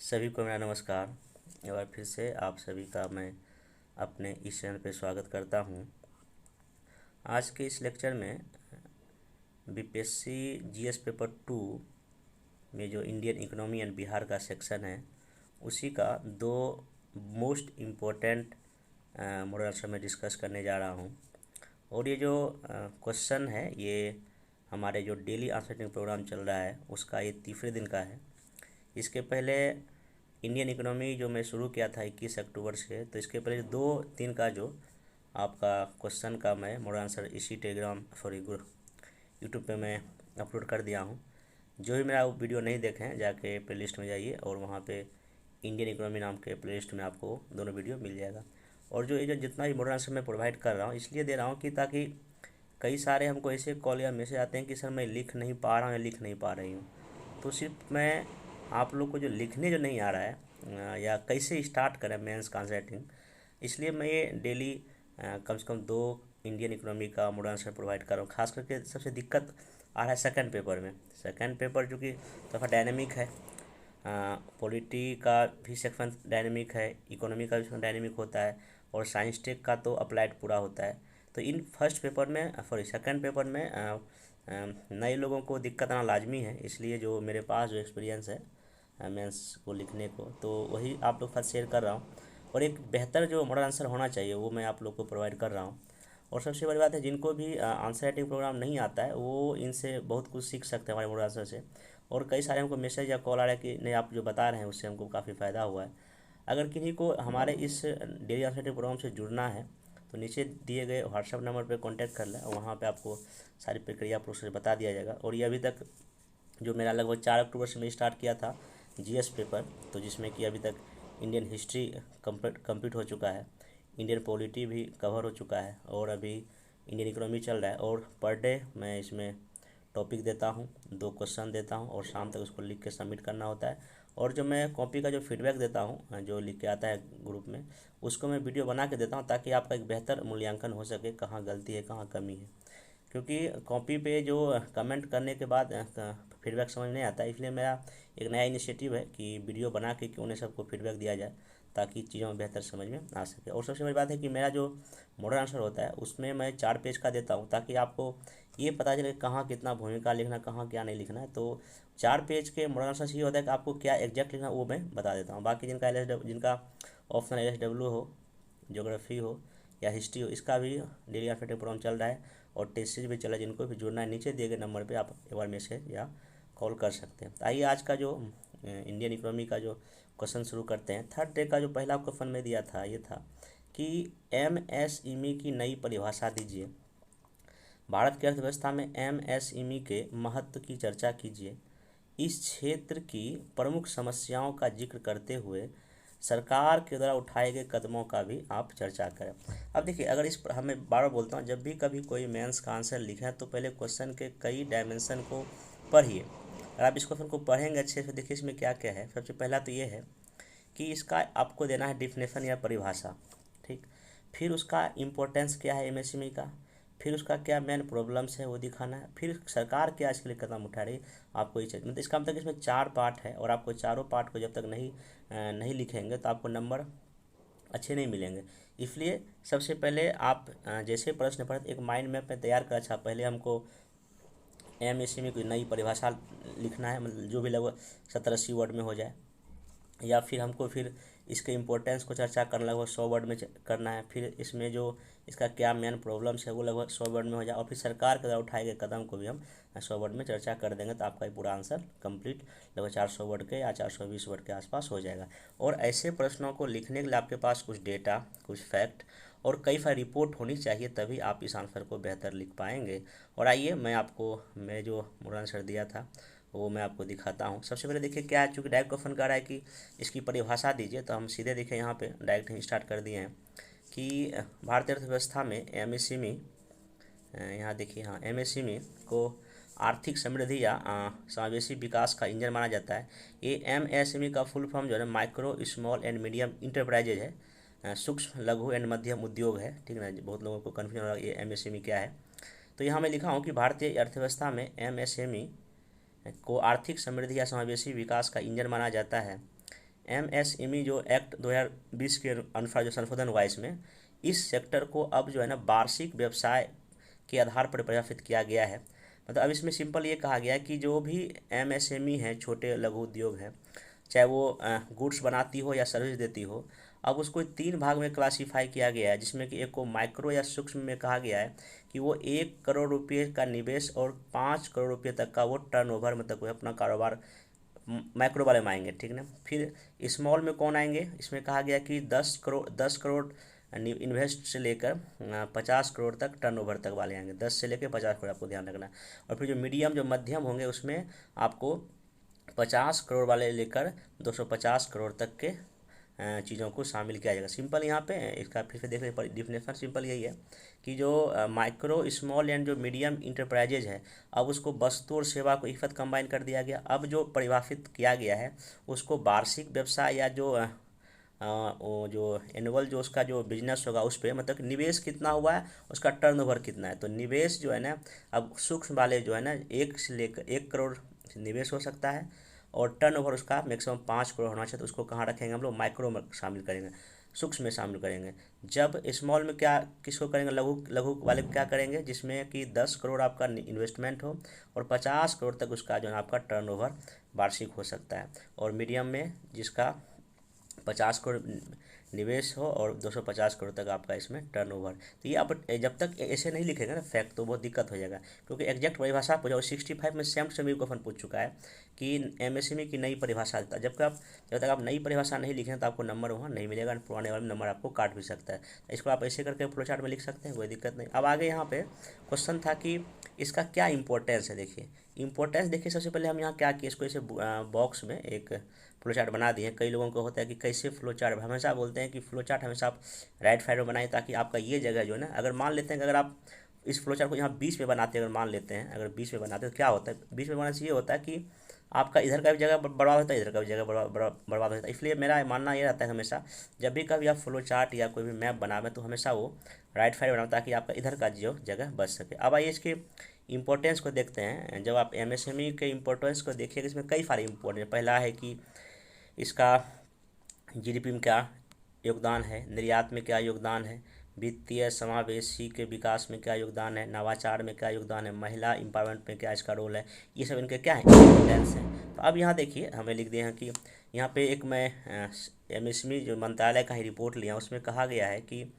सभी को मेरा नमस्कार। एक बार फिर से आप सभी का मैं अपने इस चैनल पे स्वागत करता हूँ। आज के इस लेक्चर में बीपीएससी जीएस पेपर 2 में जो इंडियन इकोनॉमी एंड बिहार का सेक्शन है उसी का दो मोस्ट इम्पोर्टेंट मॉडल आंसर में डिस्कस करने जा रहा हूँ। और ये जो क्वेश्चन है ये हमारे जो डेली आंसर प्रोग्राम चल रहा है उसका ये तीसरे दिन का है। इसके पहले इंडियन इकोनॉमी जो मैं शुरू किया था 21 अक्टूबर से, तो इसके पहले 2 दिन का जो आपका क्वेश्चन का मैं मॉडल आंसर इसी यूट्यूब पे मैं अपलोड कर दिया हूँ। जो भी मेरा वीडियो नहीं देखें जाके प्लेलिस्ट में जाइए और वहाँ पे इंडियन इकोनॉमी नाम के प्लेलिस्ट में आपको दोनों वीडियो मिल जाएगा। और जो जितना भी मॉडल आंसर मैं प्रोवाइड कर रहा हूँ इसलिए दे रहा हूँ कि ताकि कई सारे हमको ऐसे कॉल या मैसेज आते हैं कि सर मैं लिख नहीं पा रहा हूँ या लिख नहीं पा रही हूँ। तो सिर्फ मैं आप लोग को जो लिखने जो नहीं आ रहा है या कैसे स्टार्ट करें मेंस का आंसर राइटिंग, इसलिए मैं ये डेली कम से कम 2 इंडियन इकोनॉमी का मॉडल आंसर प्रोवाइड कर रहा हूँ। खास करके सबसे दिक्कत आ रहा है सेकंड पेपर में। सेकंड पेपर जो कि थोड़ा डायनेमिक है, पॉलिटी का भी सेक्शन डायनेमिक है, इकोनॉमी का भी सेक्शन डायनेमिक होता है और साइंस टेक का तो अप्लाइड पूरा होता है। तो इन फर्स्ट पेपर में सेकंड पेपर में नए लोगों को दिक्कत आना लाजमी है। इसलिए जो मेरे पास जो एक्सपीरियंस है मेंस को लिखने को, तो वही आप लोग के साथ शेयर कर रहा हूँ। और एक बेहतर जो मॉडल आंसर होना चाहिए वो मैं आप लोग को प्रोवाइड कर रहा हूँ। और सबसे बड़ी बात है, जिनको भी आंसर राइटिंग प्रोग्राम नहीं आता है वो इनसे बहुत कुछ सीख सकते हैं हमारे मॉडल आंसर से। और कई सारे हमको मैसेज या कॉल आ रहा है कि नहीं आप जो बता रहे हैं उससे हमको काफ़ी फ़ायदा हुआ है। अगर किन्हीं को हमारे इस डेली आंसर राइटिंग प्रोग्राम से जुड़ना है तो नीचे दिए गए व्हाट्सएप नंबर पर कॉन्टैक्ट कर लें और वहाँ पर आपको सारी प्रक्रिया प्रोसेस बता दिया जाएगा। और ये अभी तक जो मेरा लगभग 4 अक्टूबर से मैं स्टार्ट किया था जीएस पेपर, तो जिसमें कि अभी तक इंडियन हिस्ट्री कंप्लीट हो चुका है, इंडियन पॉलिटी भी कवर हो चुका है और अभी इंडियन इकोनॉमी चल रहा है। और पर डे मैं इसमें टॉपिक देता हूँ, 2 क्वेश्चन देता हूँ और शाम तक उसको लिख के सबमिट करना होता है। और जो मैं कॉपी का जो फीडबैक देता हूँ जो लिख के आता है ग्रुप में, उसको मैं वीडियो बना के देता हूँ ताकि आपका एक बेहतर मूल्यांकन हो सके, कहाँ गलती है कहाँ कमी है। क्योंकि कॉपी पे जो कमेंट करने के बाद फीडबैक समझ नहीं आता, इसलिए मेरा एक नया इनिशिएटिव है कि वीडियो बना के कि उन्हें सबको फीडबैक दिया जाए ताकि चीज़ों में बेहतर समझ में आ सके। और सबसे बड़ी बात है कि मेरा जो मॉडल आंसर होता है उसमें मैं 4 पेज का देता हूँ ताकि आपको ये पता चले कहाँ कितना भूमिका लिखना, कहाँ क्या नहीं लिखना है। तो 4 पेज के मॉडल आंसर से ये होता है कि आपको क्या एग्जैक्ट लिखना है वो मैं बता देता हूँ। बाकी जिनका ऑप्शनल LSW हो, ज्योग्राफी हो या हिस्ट्री हो, इसका भी डेली आंसर प्रोग्राम चल रहा है और टेस्ट सीरीज भी चला है। जिनको भी जुड़ना है नीचे दिए गए नंबर पे आप एक बार मैसेज या कॉल कर सकते हैं। तो आइए आज का जो इंडियन इकोनॉमी का जो क्वेश्चन शुरू करते हैं। थर्ड डे का जो पहला क्वेश्चन में दिया था ये था कि MSME की नई परिभाषा दीजिए। भारत की अर्थव्यवस्था में MSME के महत्व की चर्चा कीजिए। इस क्षेत्र की प्रमुख समस्याओं का जिक्र करते हुए सरकार के द्वारा उठाए गए कदमों का भी आप चर्चा करें। अब देखिए, अगर इस हमें बार बार बोलता हूँ, जब भी कभी कोई मेंस का आंसर लिखें तो पहले क्वेश्चन के कई डायमेंशन को पढ़िए। अगर आप इस क्वेश्चन को पढ़ेंगे अच्छे से, देखिए इसमें क्या क्या है। सबसे पहला तो ये है कि इसका आपको देना है डिफिनेशन या परिभाषा, ठीक। फिर उसका इम्पोर्टेंस क्या है MSME का, फिर उसका क्या मेन प्रॉब्लम्स है वो दिखाना है, फिर सरकार क्या इसके लिए कदम उठा रही आपको ये चाहिए। मतलब इसका मतलब इसमें 4 पार्ट है और आपको चारों पार्ट को जब तक नहीं लिखेंगे तो आपको नंबर अच्छे नहीं मिलेंगे। इसलिए सबसे पहले आप जैसे प्रश्न पढ़ते एक माइंड मैप में तैयार कर। अच्छा, पहले हमको MSME की नई परिभाषा लिखना है, मतलब जो भी लगभग 70-80 वर्ड में हो जाए, या फिर हमको फिर इसके इम्पोर्टेंस को चर्चा करना लगभग 100 वर्ड में करना है। फिर इसमें जो इसका क्या मेन प्रॉब्लम्स है वो लगभग 100 वर्ड में हो जाए और फिर सरकार के द्वारा उठाए गए कदम को भी हम 100 वर्ड में चर्चा कर देंगे तो आपका ये पूरा आंसर कंप्लीट लगभग 400 वर्ड के या 420 वर्ड के आसपास हो जाएगा। और ऐसे प्रश्नों को लिखने के लिए आपके पास कुछ डेटा, कुछ फैक्ट और कई सारी रिपोर्ट होनी चाहिए, तभी आप इस आंसर को बेहतर लिख पाएंगे। और आइए मैं जो पूरा आंसर दिया था वो मैं आपको दिखाता हूँ। सबसे पहले देखिए क्या है, चूँकि डायरेक्ट क्वेश्चन कह रहा है कि इसकी परिभाषा दीजिए, तो हम सीधे देखें यहाँ पे डायरेक्ट ही स्टार्ट कर दिए हैं कि भारतीय अर्थव्यवस्था में MSME, यहाँ देखिए, हाँ, MSME को आर्थिक समृद्धि या समावेशी विकास का इंजन माना जाता है। ये MSME का फुल फॉर्म जो है micro small and medium enterprises है, सूक्ष्म लघु एंड मध्यम उद्योग है, ठीक है ना। बहुत लोगों को कन्फ्यूजन हो रहा है ये MSME क्या है। तो यहाँ मैं लिखा हूँ कि भारतीय अर्थव्यवस्था में MSME को आर्थिक समृद्धि या समावेशी विकास का इंजन माना जाता है। MSME जो एक्ट 2020 के अनुसार जो संशोधन हुआ इसमें, इस सेक्टर को अब जो है ना वार्षिक व्यवसाय के आधार पर परिभाषित किया गया है। मतलब अब इसमें सिंपल ये कहा गया है कि जो भी MSME है, छोटे लघु उद्योग है, चाहे वो गुड्स बनाती हो या सर्विस देती हो, अब उसको 3 भाग में क्लासीफाई किया गया है, जिसमें कि एक को माइक्रो या सूक्ष्म में कहा गया है कि वो 1 करोड़ रुपये का निवेश और 5 करोड़ रुपये तक का वो टर्नओवर, मतलब कोई अपना कारोबार माइक्रो वाले में आएंगे, ठीक ना। फिर स्मॉल में कौन आएंगे, इसमें कहा गया कि 10 करोड़ इन्वेस्ट से लेकर 50 करोड़ तक टर्नओवर तक वाले आएंगे, 10 से लेकर 50 करोड़, आपको ध्यान रखना है। और फिर जो मीडियम जो मध्यम होंगे उसमें आपको 50 करोड़ वाले लेकर 250 करोड़ तक के चीज़ों को शामिल किया जाएगा। सिंपल यहाँ पे इसका फिर से देख रहे डिफिनेशन सिंपल यही है कि जो माइक्रो स्मॉल एंड जो मीडियम इंटरप्राइजेज है, अब उसको वस्तु और सेवा को एक साथ कंबाइन कर दिया गया। अब जो परिभाषित किया गया है उसको वार्षिक व्यवसाय या जो वो जो एनुअल जो उसका जो बिजनेस होगा उस पर, मतलब निवेश कितना हुआ है, उसका टर्नओवर कितना है। तो निवेश जो है ना, अब सूक्ष्म वाले जो है ना 1 से लेकर 1 करोड़ निवेश हो सकता है और टर्नओवर उसका मैक्सिमम 5 करोड़ होना चाहिए। तो उसको कहाँ रखेंगे हम लोग, माइक्रो में शामिल करेंगे, सूक्ष्म में शामिल करेंगे। जब स्मॉल में क्या किसको करेंगे, लघु लघु वाले क्या करेंगे, जिसमें कि 10 करोड़ आपका इन्वेस्टमेंट हो और 50 करोड़ तक उसका जो है आपका टर्नओवर वार्षिक हो सकता है। और मीडियम में जिसका 50 करोड़ निवेश हो और 250 करोड़ तक आपका इसमें टर्नओवर। तो ये आप जब तक ऐसे नहीं लिखेंगे ना फैक्ट, तो बहुत दिक्कत हो जाएगा, क्योंकि एग्जैक्ट परिभाषा पूछा। और 65 में सेम से भी क्वेश्चन पूछ चुका है कि MSME की नई परिभाषा देता है। जब तक आप नई परिभाषा नहीं लिखेंगे तो आपको नंबर वहाँ नहीं मिलेगा, पुराने वाले नंबर आपको काट भी सकता है। तो इसको आप ऐसे करके फ्लो चार्ट में लिख सकते हैं, कोई दिक्कत नहीं। अब आगे यहाँ पे क्वेश्चन था कि इसका क्या इंपॉर्टेंस है। देखिए इंपॉर्टेंस देखिए, सबसे पहले हम यहाँ क्या किए, इसको ऐसे बॉक्स में एक फ्लो चार्ट बना दिए। कई लोगों को होता है कि कैसे फ्लो चार्ट, हमेशा बोलते हैं कि फ्लो चार्ट हमेशा आप राइट साइड में बनाएं, ताकि आपका ये जगह जो है ना, अगर मान लेते हैं कि अगर आप इस फ्लो चार्ट को यहाँ 20 में बनाते हैं, अगर मान लेते हैं अगर 20 में बनाते हैं तो क्या होता है, 20 में बनाने से ये होता है कि आपका इधर का भी जगह बर्बाद होता है, इधर का भी जगह बर्बाद होता है। इसलिए मेरा मानना ये रहता है हमेशा, जब भी कभी आप फ्लो चार्ट या कोई भी मैप बनावें तो हमेशा वो राइट साइड बनाओ, ताकि आपका इधर का जो जगह बच सके। अब आइए इसके इंपॉर्टेंस को देखते हैं। जब आप MSME के इंपॉर्टेंस को देखिएगा, इसमें कई सारे इंपॉर्टेंस। पहला है कि इसका GDP में क्या योगदान है, निर्यात में क्या योगदान है, वित्तीय समावेशी के विकास में क्या योगदान है, नवाचार में क्या योगदान है, महिला एम्पावरमेंट में क्या इसका रोल है, ये सब इनके क्या है, इम्पोर्टेंस हैं। तो अब यहाँ देखिए हमें लिख दिए हैं कि यहाँ पे एक मैं MSME जो मंत्रालय का ही रिपोर्ट लिया, उसमें कहा गया है कि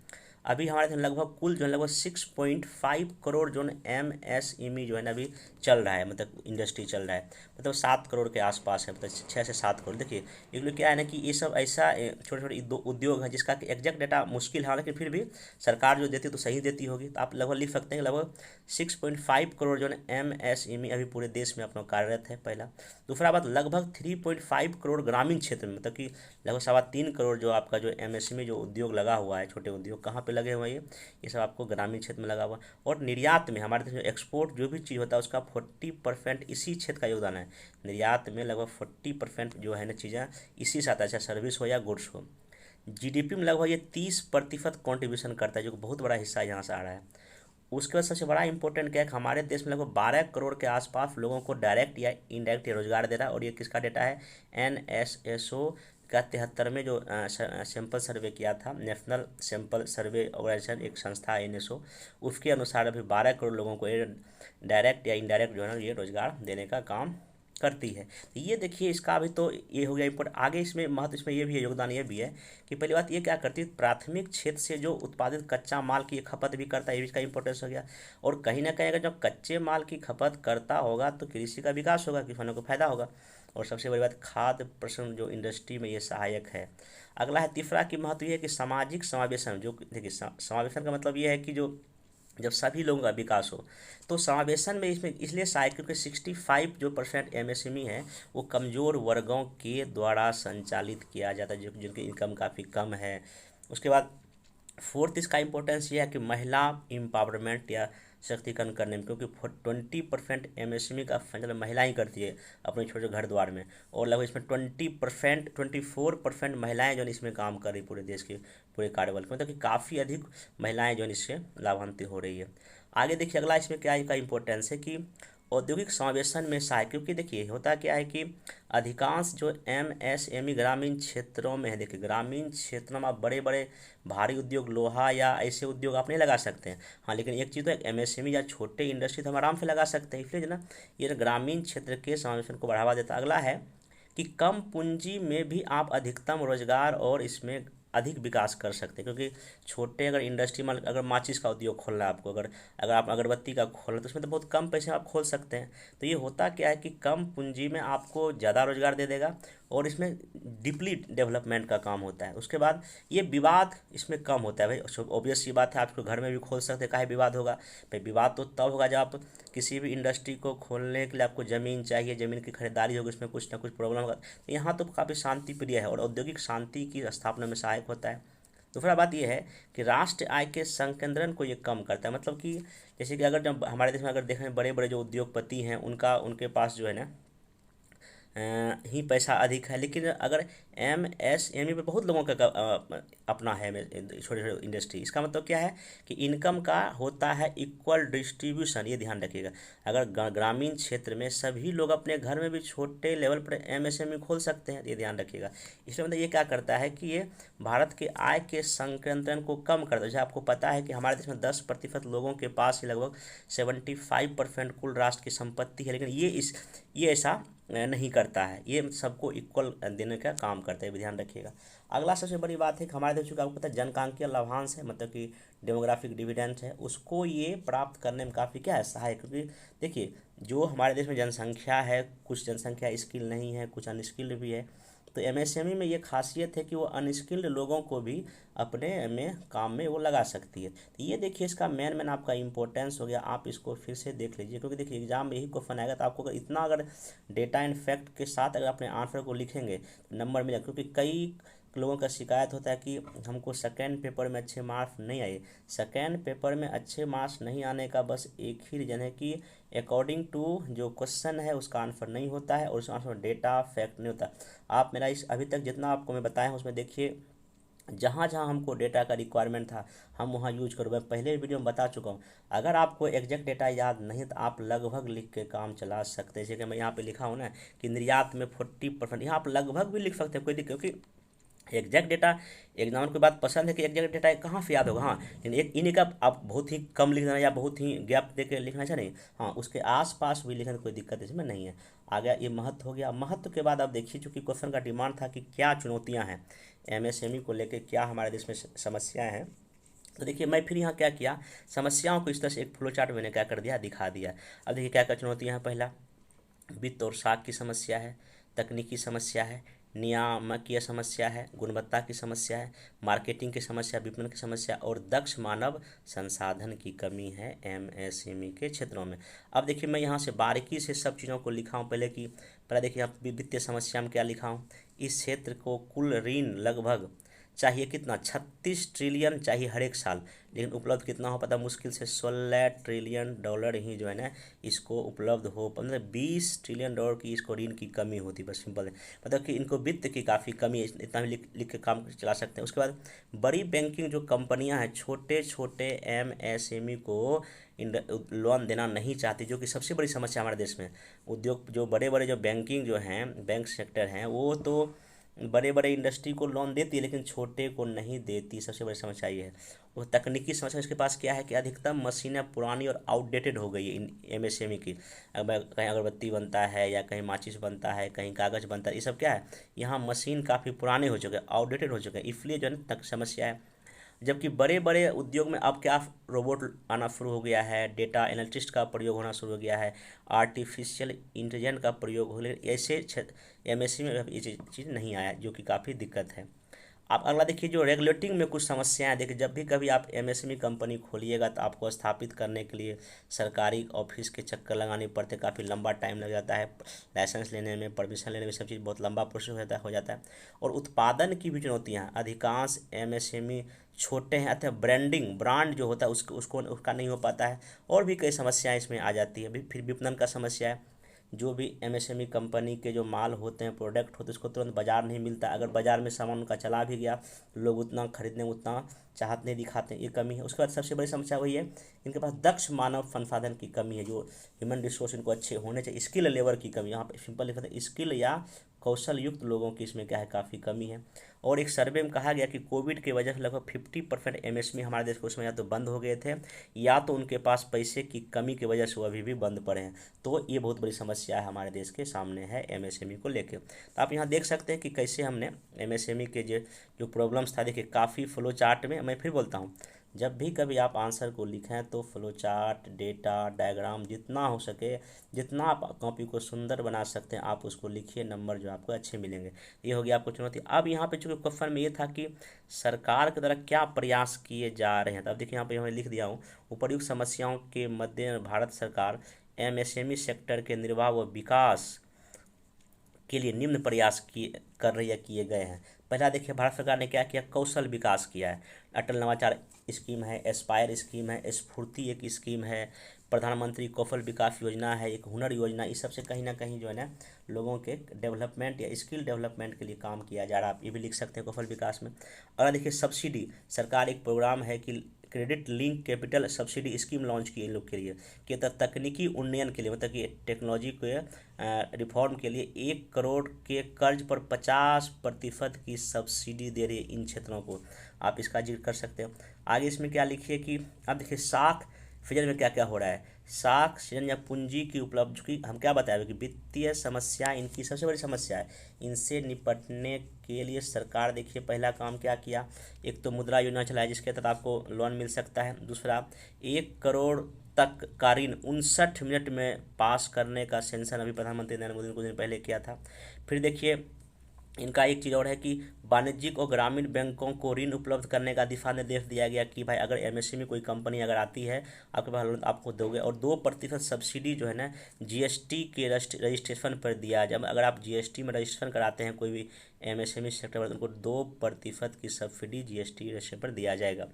अभी हमारे लगभग कुल जो है लगभग 6.5 करोड़ जो MSME जो है ना अभी चल रहा है, मतलब इंडस्ट्री चल रहा है, मतलब 7 करोड़ के आसपास है, मतलब 6 से 7 करोड़। देखिए इसलिए क्या है ना कि ये सब ऐसा छोटे छोटे उद्योग है जिसका कि एग्जैक्ट डाटा मुश्किल है, लेकिन फिर भी सरकार जो देती है तो सही देती होगी। तो आप लगभग लिख सकते हैं लगभग 6.5 करोड़ जो MSME अभी पूरे देश में अपना कार्यरत है, पहला। दूसरा बात, लगभग 3.5 करोड़ ग्रामीण क्षेत्र में, मतलब कि लगभग 3.25 करोड़ जो आपका जो MSME जो उद्योग लगा हुआ है, छोटे उद्योग कहाँ पे लगे हुए हैं, ये सब आपको ग्रामीण क्षेत्र में लगा हुआ। और निर्यात में हमारे देश में एक्सपोर्ट जो भी चीज़ होता है उसका 40% इसी क्षेत्र का योगदान है। निर्यात में लगभग 40% जो है ना चीज़ें इसी से आता है, चाहे सर्विस हो या गुड्स हो। GDP में लगभग ये 30% कॉन्ट्रीब्यूशन करता है, जो बहुत बड़ा हिस्सा यहाँ से आ रहा है। उसके बाद सबसे बड़ा इंपॉर्टेंट क्या है, हमारे देश में लगभग 12 करोड़ के आसपास लोगों को डायरेक्ट या इनडायरेक्ट रोजगार दे रहा है। और ये किसका डेटा है, NSSO का 73 में जो सैंपल सर्वे किया था, नेशनल सैंपल सर्वे ऑर्गेनाइजेशन एक संस्था है NSO, उसके अनुसार अभी 12 करोड़ लोगों को डायरेक्ट या इनडायरेक्ट जो है ना ये रोजगार देने का काम करती है। तो ये देखिए इसका अभी तो ये हो गया इंपॉर्टेंट। आगे इसमें महत्व इसमें ये भी है, योगदान ये भी है कि पहली बात ये क्या करती है, प्राथमिक क्षेत्र से जो उत्पादित कच्चा माल की खपत भी करता है, ये भी इसका इंपॉर्टेंस हो गया। और कहीं ना कहीं अगर जब कच्चे माल की खपत करता होगा तो कृषि का विकास होगा, किसानों को फायदा होगा। और सबसे बड़ी बात, खाद्य प्रसंस्करण जो इंडस्ट्री में ये सहायक है। अगला है तीसरा की महत्व ये है कि सामाजिक समावेशन, जो देखिए समावेशन का मतलब ये है कि जो जब सभी लोगों का विकास हो तो समावेशन में इसमें इसलिए सहायक, क्योंकि 65 जो % MSME है वो कमज़ोर वर्गों के द्वारा संचालित किया जाता है, जिनकी इनकम काफ़ी कम है। उसके बाद फोर्थ इसका इंपॉर्टेंस ये है कि महिला एम्पावरमेंट या सशक्तिकरण करने में, क्योंकि 20% MSME का संचालन महिलाएं करती है अपने छोटे घर द्वार में। और लगभग इसमें 24% महिलाएं जो इसमें काम कर रही पूरे देश के पूरे कार्यबल में, मतलब कि काफ़ी अधिक महिलाएं जो इससे लाभान्वित हो रही है। आगे देखिए अगला इसमें क्या का इंपॉर्टेंस है कि औद्योगिक समावेशन में सहायक, क्योंकि देखिए होता क्या है कि अधिकांश जो MSME ग्रामीण क्षेत्रों में है, देखिए ग्रामीण क्षेत्रों में आप बड़े बड़े भारी उद्योग, लोहा या ऐसे उद्योग आप नहीं लगा सकते हैं। हाँ, लेकिन एक चीज़ तो MSME या छोटे इंडस्ट्री तो हम आराम से लगा सकते हैं, इसलिए जो ना ये ग्रामीण क्षेत्र के समावेशन को बढ़ावा देता है। अगला है कि कम पूंजी में भी आप अधिकतम रोजगार और इसमें अधिक विकास कर सकते हैं, क्योंकि छोटे अगर इंडस्ट्री में अगर माचिस का उद्योग खोलना है आपको, अगर अगर आप अगरबत्ती का खोलना है तो उसमें तो बहुत कम पैसे में आप खोल सकते हैं। तो ये होता क्या है कि कम पूंजी में आपको ज़्यादा रोजगार दे देगा और इसमें डीपली डेवलपमेंट का काम होता है। उसके बाद ये विवाद इसमें कम होता है। भाई ऑब्वियस सी बात है, आपको घर में भी खोल सकते हैं, काहे विवाद होगा। भाई विवाद तो तब होगा जब आप किसी भी इंडस्ट्री को खोलने के लिए आपको ज़मीन चाहिए, ज़मीन की खरीदारी होगी, उसमें कुछ ना कुछ प्रॉब्लम होगा। तो यहाँ तो काफ़ी शांति प्रिय है और औद्योगिक शांति की स्थापना में सहायक होता है। दूसरा बात यह है कि राष्ट्र आय के संकेंद्रण को ये कम करता है, मतलब कि जैसे कि अगर जब हमारे देश में अगर देखें बड़े बड़े जो उद्योगपति हैं उनके पास जो है ना ही पैसा अधिक है, लेकिन अगर MSME पे बहुत लोगों का अपना है छोटे छोटे इंडस्ट्री, इसका मतलब क्या है कि इनकम का होता है इक्वल डिस्ट्रीब्यूशन। ये ध्यान रखिएगा, अगर ग्रामीण क्षेत्र में सभी लोग अपने घर में भी छोटे लेवल पर MSME खोल सकते हैं, ये ध्यान रखिएगा। इसलिए मतलब ये क्या करता है कि ये भारत के आय के संकेंद्रण को कम करता है। जैसे आपको पता है कि हमारे देश में 10% लोगों के पास ही लगभग 75% कुल राष्ट्र की संपत्ति है, लेकिन ये ऐसा नहीं करता है, ये सबको इक्वल देने का काम करता है, ध्यान रखिएगा। अगला सबसे बड़ी बात है कि हमारे देश का आपको पता है जनसांख्यिकीय लाभांश है, मतलब कि डेमोग्राफिक डिविडेंड है, उसको ये प्राप्त करने में काफ़ी क्या है सहायक। क्योंकि देखिए जो हमारे देश में जनसंख्या है, कुछ जनसंख्या स्किल नहीं है, कुछ अनस्किल्ड भी है। तो MSME में ये खासियत है कि वो अनस्किल्ड लोगों को भी अपने में काम में वो लगा सकती है। तो ये देखिए इसका मेन आपका इंपॉर्टेंस हो गया, आप इसको फिर से देख लीजिए, क्योंकि देखिए एग्जाम में यही क्वेश्चन आएगा। तो आपको अगर डेटा एंड फैक्ट के साथ अगर अपने आंसर को लिखेंगे तो नंबर मिलेगा, क्योंकि कई लोगों का शिकायत होता है कि हमको सेकेंड पेपर में अच्छे मार्क्स नहीं आए। सेकेंड पेपर में अच्छे मार्क्स नहीं आने का बस एक ही रीज़न है कि अकॉर्डिंग टू जो क्वेश्चन है उसका आंसर नहीं होता है और उस आंसर में डेटा फैक्ट नहीं होता। आप मेरा इस अभी तक जितना आपको मैं बताया हूँ उसमें देखिए जहाँ जहाँ हमको डेटा का रिक्वायरमेंट था हम वहाँ यूज करो। मैं पहले वीडियो में बता चुका हूँ, अगर आपको एग्जैक्ट डेटा याद नहीं तो आप लगभग लिख के काम चला सकते हैं। जैसे कि मैं यहाँ पे लिखा हूँ ना कि निर्यात में 40%, यहाँ आप लगभग भी लिख सकते हैं, कोई दिक्कत, क्योंकि एग्जैक्ट डेटा एग्जामिनर को बात पसंद है कि एग्जैक्ट डेटा कहाँ से याद होगा। हाँ, लेकिन एक इन्हीं का आप बहुत ही कम लिखना या बहुत ही गैप दे के लिखना चाहिए नहीं, हाँ उसके आसपास भी लिखने में कोई दिक्कत इसमें नहीं है। आ गया ये महत्व हो गया। महत्व के बाद आप देखिए चूँकि क्वेश्चन का डिमांड था कि क्या चुनौतियाँ हैं MSME को लेकर, क्या हमारे देश में समस्याएँ हैं। तो देखिए मैं फिर यहाँ क्या किया, समस्याओं को इस तरह से एक फ्लो चार्ट मैंने क्या कर दिया, दिखा दिया। अब देखिए क्या क्या चुनौतियाँ हैं। पहला वित्त और साख की समस्या है, तकनीकी समस्या है, नियामकीय समस्या है, गुणवत्ता की समस्या है, मार्केटिंग की समस्या, विपणन की समस्या और दक्ष मानव संसाधन की कमी है MSME के क्षेत्रों में। अब देखिए मैं यहाँ से बारीकी से सब चीज़ों को लिखा हूँ। पहले देखिए यहाँ वित्तीय समस्या में क्या लिखा हूँ, इस क्षेत्र को कुल ऋण लगभग चाहिए कितना, 36 ट्रिलियन चाहिए हर एक साल, लेकिन उपलब्ध कितना हो पता, मुश्किल से $16 ट्रिलियन ही जो है ना इसको उपलब्ध हो, मतलब $20 ट्रिलियन की इसको ऋण की कमी होती, बस सिंपल है। मतलब कि इनको वित्त की काफ़ी कमी है, इतना भी लिख के काम चला सकते हैं। उसके बाद बड़ी बैंकिंग जो कंपनियां हैं छोटे छोटे MSME को लोन देना नहीं चाहती, जो कि सबसे बड़ी समस्या हमारे देश में। उद्योग जो बड़े बड़े जो बैंकिंग जो हैं, बैंक सेक्टर हैं, वो तो बड़े बड़े इंडस्ट्री को लोन देती है लेकिन छोटे को नहीं देती, सबसे बड़ी समस्या ये है। वो तकनीकी समस्या इसके पास क्या है कि अधिकतम मशीनें पुरानी और आउटडेटेड हो गई है इन MSME की। अब कहीं अगरबत्ती बनता है या कहीं माचिस बनता है, कहीं कागज़ बनता है, ये सब क्या है, यहाँ मशीन काफ़ी पुराने हो चुके हैं, आउटडेटेड हो चुके हैं, इसलिए जो है तक समस्या है। जबकि बड़े बड़े उद्योग में अब क्या रोबोट आना शुरू हो गया है, डेटा एनालिटिस्ट का प्रयोग होना शुरू हो गया है, आर्टिफिशियल इंटेलिजेंस का प्रयोग हो, ऐसे MSME में ये चीज़ नहीं आया, जो कि काफ़ी दिक्कत है। आप अगला देखिए जो रेगुलेटिंग में कुछ समस्याएं। देखिए जब भी कभी आप MSME कंपनी खोलिएगा तो आपको स्थापित करने के लिए सरकारी ऑफिस के चक्कर लगाने पड़ते, काफ़ी लंबा टाइम लग जाता है, लाइसेंस लेने में, परमिशन लेने में, सब चीज़ बहुत लंबा प्रोसेस हो जाता है। और उत्पादन की भी चुनौतियाँ, अधिकांश MSME छोटे हैं अतः ब्रांड जो होता है उसका नहीं हो पाता है, और भी कई समस्याएं इसमें आ जाती है। फिर विपणन का समस्या है, जो भी एमएसएमई कंपनी के जो माल होते हैं, प्रोडक्ट होते हैं, उसको तुरंत बाजार नहीं मिलता। अगर बाजार में सामान उनका चला भी गया तो लोग उतना खरीदने उतना चाहत नहीं दिखाते हैं, ये कमी है। उसके बाद सबसे बड़ी समस्या वही है, इनके पास दक्ष मानव संसाधन की कमी है। जो ह्यूमन रिसोर्स इनको अच्छे होने चाहिए, स्किल लेबर की कमी, यहाँ पे सिंपल लिखा था स्किल या कौशल युक्त लोगों की इसमें क्या है, काफ़ी कमी है। और एक सर्वे में कहा गया कि कोविड की वजह से लगभग 50% एमएसएमई हमारे देश को उसमें या तो बंद हो गए थे, या तो उनके पास पैसे की कमी की वजह से वो अभी भी बंद पड़े हैं। तो ये बहुत बड़ी समस्या है हमारे देश के सामने है एमएसएमई को लेकर। तो आप यहाँ देख सकते हैं कि कैसे हमने एमएसएमई के जो प्रॉब्लम्स था, देखिए काफ़ी फ्लो चार्ट में। मैं फिर बोलता हूँ, जब भी कभी आप आंसर को लिखें तो फ्लो चार्ट, डेटा, डायग्राम जितना हो सके, जितना आप कॉपी को सुंदर बना सकते हैं आप उसको लिखिए, नंबर जो आपको अच्छे मिलेंगे। ये होगी आपको चुनौती। अब यहाँ पे चूंकि क्वेश्चन में ये था कि सरकार के द्वारा क्या प्रयास किए जा रहे हैं, तो अब देखिए यहाँ पे मैं लिख दिया हूँ, उपर्युक्त समस्याओं के मद्देनजर भारत सरकार एमएसएमई सेक्टर के निर्वाह व विकास के लिए निम्न प्रयास किए कर रही है, किए गए हैं। पहला देखिए भारत सरकार ने क्या किया, कौशल विकास किया है। अटल नवाचार स्कीम है, एस्पायर स्कीम है, स्फूर्ति एक स्कीम है, प्रधानमंत्री कौशल विकास योजना है, एक हुनर योजना। इस सबसे कहीं ना कहीं जो है ना लोगों के डेवलपमेंट या स्किल डेवलपमेंट के लिए काम किया जा रहा है। आप ये भी लिख सकते हैं कौशल विकास में। अगर देखिए सब्सिडी, सरकार एक प्रोग्राम है कि credit link capital subsidy scheme launch की इन लोग के लिए, कि तकनीकी उन्नयन के लिए, मतलब कि टेक्नोलॉजी के रिफॉर्म के लिए 1 करोड़ के कर्ज पर 50% की सब्सिडी दे रही है इन क्षेत्रों को। आप इसका जिक्र कर सकते हो। आगे इसमें क्या लिखिए कि अब देखिए साख फ्यूजन में क्या क्या हो रहा है। साख सृजन या पूंजी की उपलब्ध की हम क्या बताए कि वित्तीय समस्या इनकी सबसे बड़ी समस्या है। इनसे निपटने के लिए सरकार देखिए पहला काम क्या किया, एक तो मुद्रा योजना चलाया जिसके तहत आपको लोन मिल सकता है। दूसरा 1 करोड़ तक का ऋण 59 मिनट में पास करने का सेंसन अभी प्रधानमंत्री नरेंद्र मोदी ने कुछ दिन पहले किया था। फिर देखिए इनका एक चीज़ और है कि वाणिज्यिक और ग्रामीण बैंकों को ऋण उपलब्ध करने का दिशा निर्देश दिया गया कि भाई अगर एमएसएमई कोई कंपनी अगर आती है आपके पास लोन आपको दोगे, और 2% सब्सिडी जो है ना जीएसटी के रजिस्ट्रेशन पर दिया जाए। अगर आप जीएसटी में रजिस्ट्रेशन कराते हैं कोई भी एमएसएमई सेक्टर पर, तो उनको 2% की सब्सिडी जीएसटी रजिस्ट्रेशन पर दिया जाएगा।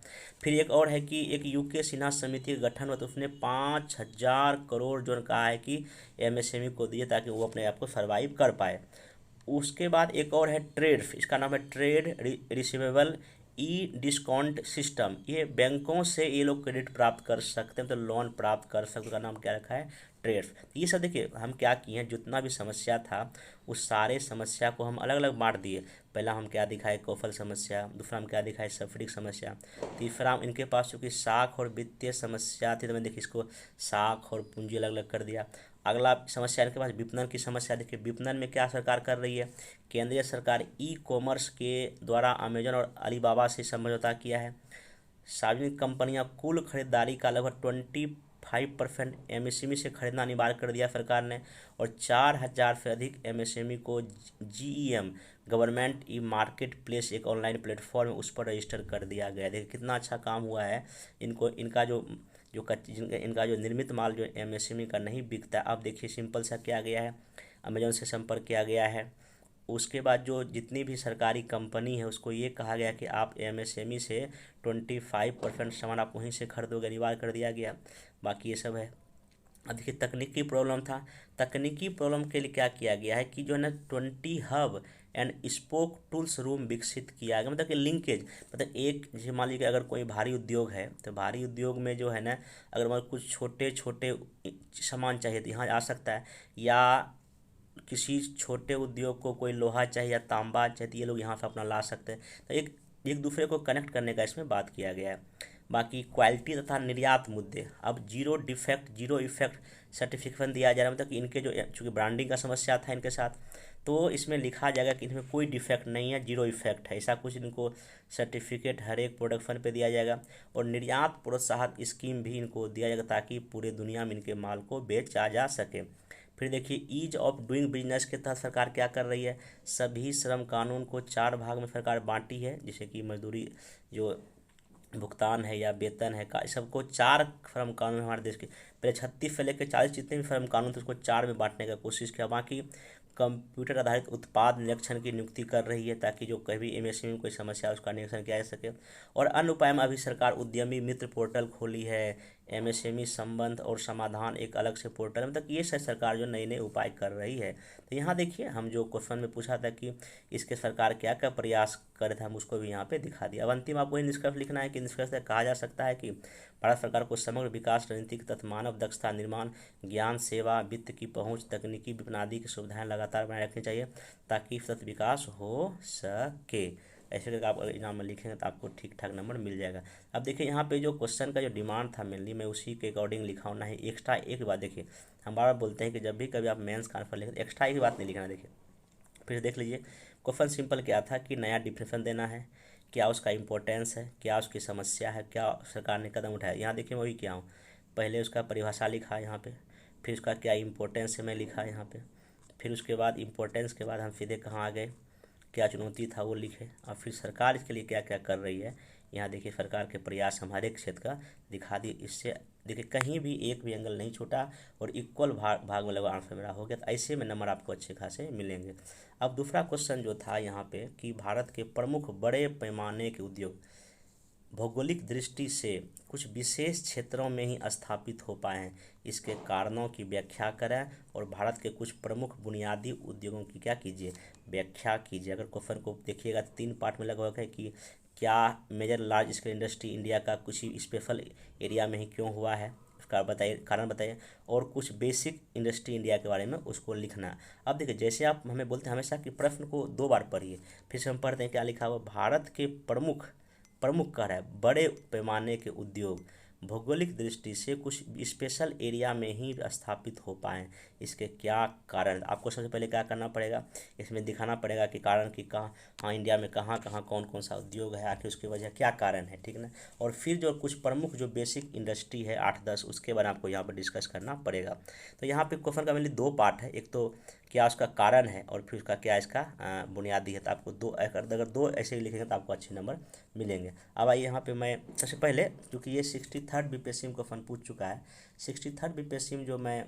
फिर एक और है कि एक यूके सिन्हा समिति का गठन हुआ, तो उसने 5,000 करोड़ जो कहा है कि एमएसएमई को दिए ताकि वो अपने आप को सर्वाइव कर पाए। उसके बाद एक और है ट्रेड, इसका नाम है ट्रेड रिसीवेबल ई डिस्काउंट सिस्टम। ये बैंकों से ये लोग क्रेडिट प्राप्त कर सकते हैं, तो लोन प्राप्त कर सकते हैं। उसका नाम क्या रखा है, ट्रेड। ये सब देखिए हम क्या किए हैं, जितना भी समस्या था उस सारे समस्या को हम अलग अलग बांट दिए। पहला हम क्या दिखाए, कौशल समस्या। दूसरा हम क्या दिखाए, सफरिक समस्या। तीसरा हम इनके पास चूँकि साख और वित्तीय समस्या थी, तो मैंने देखिए इसको साख और पूंजी अलग अलग कर दिया। अगला समस्या इनके पास विपणन की समस्या। देखिए विपणन में क्या सरकार कर रही है, केंद्रीय सरकार ई कॉमर्स के द्वारा अमेजन और अलीबाबा से समझौता किया है। सार्वजनिक कंपनियां कुल खरीदारी का लगभग 25% एमएसएमई से खरीदना अनिवार्य कर दिया सरकार ने, और 4,000 से अधिक एमएसएमई को GEM government e market place एक ऑनलाइन प्लेटफॉर्म उस पर रजिस्टर कर दिया गया। देखिए कितना अच्छा काम हुआ है। इनको इनका इनका जो निर्मित माल जो एमएसएमई का नहीं बिकता। अब देखिए सिंपल सा किया गया है, अमेजोन से संपर्क किया गया है। उसके बाद जो जितनी भी सरकारी कंपनी है उसको ये कहा गया कि आप एमएसएमई से 25% सामान आप वहीं से खरीदोगे, अनिवार्य कर दिया गया। बाकी ये सब है। अब देखिए तकनीकी प्रॉब्लम था। तकनीकी प्रॉब्लम के लिए क्या किया गया है कि जो है ना 20 hub and spoke tools room विकसित किया गया। मतलब कि लिंकेज, मतलब एक जैसे मान लीजिए अगर कोई भारी उद्योग है तो भारी उद्योग में जो है ना अगर मतलब कुछ छोटे छोटे सामान चाहिए तो यहाँ आ सकता है, या किसी छोटे उद्योग को कोई लोहा चाहिए या तांबा चाहिए तो ये लोग यहाँ से अपना ला सकते हैं। तो एक एक दूसरे को कनेक्ट करने का इसमें बात किया गया है। बाकी क्वालिटी तथा निर्यात मुद्दे, अब zero defect zero effect certification दिया जा रहा है। मतलब कि इनके जो चूँकि ब्रांडिंग का समस्या था इनके साथ, तो इसमें लिखा जाएगा कि इनमें कोई डिफेक्ट नहीं है, जीरो इफेक्ट है, ऐसा कुछ इनको सर्टिफिकेट हर एक प्रोडक्शन पे दिया जाएगा। और निर्यात प्रोत्साहन स्कीम भी इनको दिया जाएगा ताकि पूरे दुनिया में इनके माल को बेचा जा सके। फिर देखिए ईज ऑफ डूइंग बिजनेस के तहत सरकार क्या कर रही है, सभी श्रम कानून को 4 भाग में सरकार बांटी है। जैसे कि मजदूरी जो भुगतान है या वेतन है का, सबको 4 श्रम कानून हमारे देश के, पहले 36 से लेकर 40 जितने भी श्रम कानून थे उसको 4 में बांटने का कोशिश किया। बाकी कंप्यूटर आधारित उत्पाद निरीक्षण की नियुक्ति कर रही है ताकि जो कभी एमएसएमई में कोई समस्या है उसका निरीक्षण किया जा सके। और अन्य उपाय में अभी सरकार उद्यमी मित्र पोर्टल खोली है, एमएसएमई संबंध और समाधान एक अलग से पोर्टल, मतलब ये सरकार जो नए नए उपाय कर रही है। तो यहाँ देखिए हम जो क्वेश्चन में पूछा था कि इसके सरकार क्या क्या प्रयास करे थे, हम उसको भी यहाँ पे दिखा दिया। अब अंतिम आपको ये निष्कर्ष लिखना है कि निष्कर्ष कहा जा सकता है कि भारत सरकार को समग्र विकास रणनीति तथा मानव दक्षता निर्माण, ज्ञान सेवा, वित्त की पहुँच, तकनीकी विपणादी की सुविधाएं लगातार बनाए रखनी चाहिए ताकि सतत विकास हो सके। ऐसे करके आप एग्जाम में लिखेंगे तो आपको ठीक ठाक नंबर मिल जाएगा। अब देखिए यहाँ पे जो क्वेश्चन का जो डिमांड था मेनली मैं उसी के अकॉर्डिंग लिखा होना है। एक्स्ट्रा एक बात देखिए, हम बार बार बोलते हैं कि जब भी कभी आप मेंस का आंसर लिखें तो एक्स्ट्रा एक बात नहीं लिखना। देखिए फिर देख लीजिए क्वेश्चन सिंपल क्या था कि नया डिफिनेशन देना है, क्या उसका इम्पोर्टेंस है, क्या उसकी समस्या है, क्या सरकार ने कदम उठाया। यहाँ देखिए मैं वही किया हूँ, पहले उसका परिभाषा लिखा यहाँ पे, फिर उसका क्या इम्पोर्टेंस है मैं लिखा यहाँ पे, फिर उसके बाद इम्पोर्टेंस के बाद हम सीधे कहाँ आ गए, क्या चुनौती था वो लिखे, और फिर सरकार इसके लिए क्या क्या कर रही है। यहाँ देखिए सरकार के प्रयास हमारे क्षेत्र का दिखा दिए। इससे देखिए कहीं भी एक भी एंगल नहीं छूटा और इक्वल भाग में लगा आंसर मेरा हो गया। तो ऐसे में नंबर आपको अच्छे खासे मिलेंगे। अब दूसरा क्वेश्चन जो था यहाँ पे कि भारत के प्रमुख बड़े पैमाने के उद्योग भौगोलिक दृष्टि से कुछ विशेष क्षेत्रों में ही स्थापित हो पाए हैं, इसके कारणों की व्याख्या करें और भारत के कुछ प्रमुख बुनियादी उद्योगों की क्या कीजिए, व्याख्या कीजिए। अगर क्वेश्चन को देखिएगा तो 3 पार्ट में लगभग है कि क्या major large scale industry India का कुछ ही स्पेशल एरिया में ही क्यों हुआ है, उसका बताइए, कारण बताइए, और कुछ बेसिक इंडस्ट्री इंडिया के बारे में उसको लिखना। अब देखिए जैसे आप हमें बोलते हैं हमेशा कि प्रश्न को 2 बार पढ़िए, फिर से हम पढ़ते हैं क्या लिखा हुआ, भारत के प्रमुख प्रमुख कह रहा है बड़े पैमाने के उद्योग भौगोलिक दृष्टि से कुछ स्पेशल एरिया में ही स्थापित हो पाए, इसके क्या कारण। आपको सबसे पहले क्या करना पड़ेगा, इसमें दिखाना पड़ेगा कि कारण कि कहाँ, हाँ इंडिया में कहाँ कहाँ कौन कौन सा उद्योग है, आखिर उसकी वजह क्या कारण है, ठीक ना। और फिर जो कुछ प्रमुख जो बेसिक इंडस्ट्री है 8-10 उसके बारे में आपको यहाँ पर डिस्कस करना पड़ेगा। तो यहाँ पे क्वेश्चन का मेनली 2 पार्ट है, एक तो क्या उसका कारण है और फिर उसका क्या इसका बुनियादी है। तो आपको अगर 2 ऐसे ही लिखेंगे तो आपको अच्छे नंबर मिलेंगे। अब आइए यहाँ पे मैं सबसे पहले, क्योंकि ये 63rd बीपीएससी में क्वेश्चन पूछ चुका है, 63rd बीपीएससी में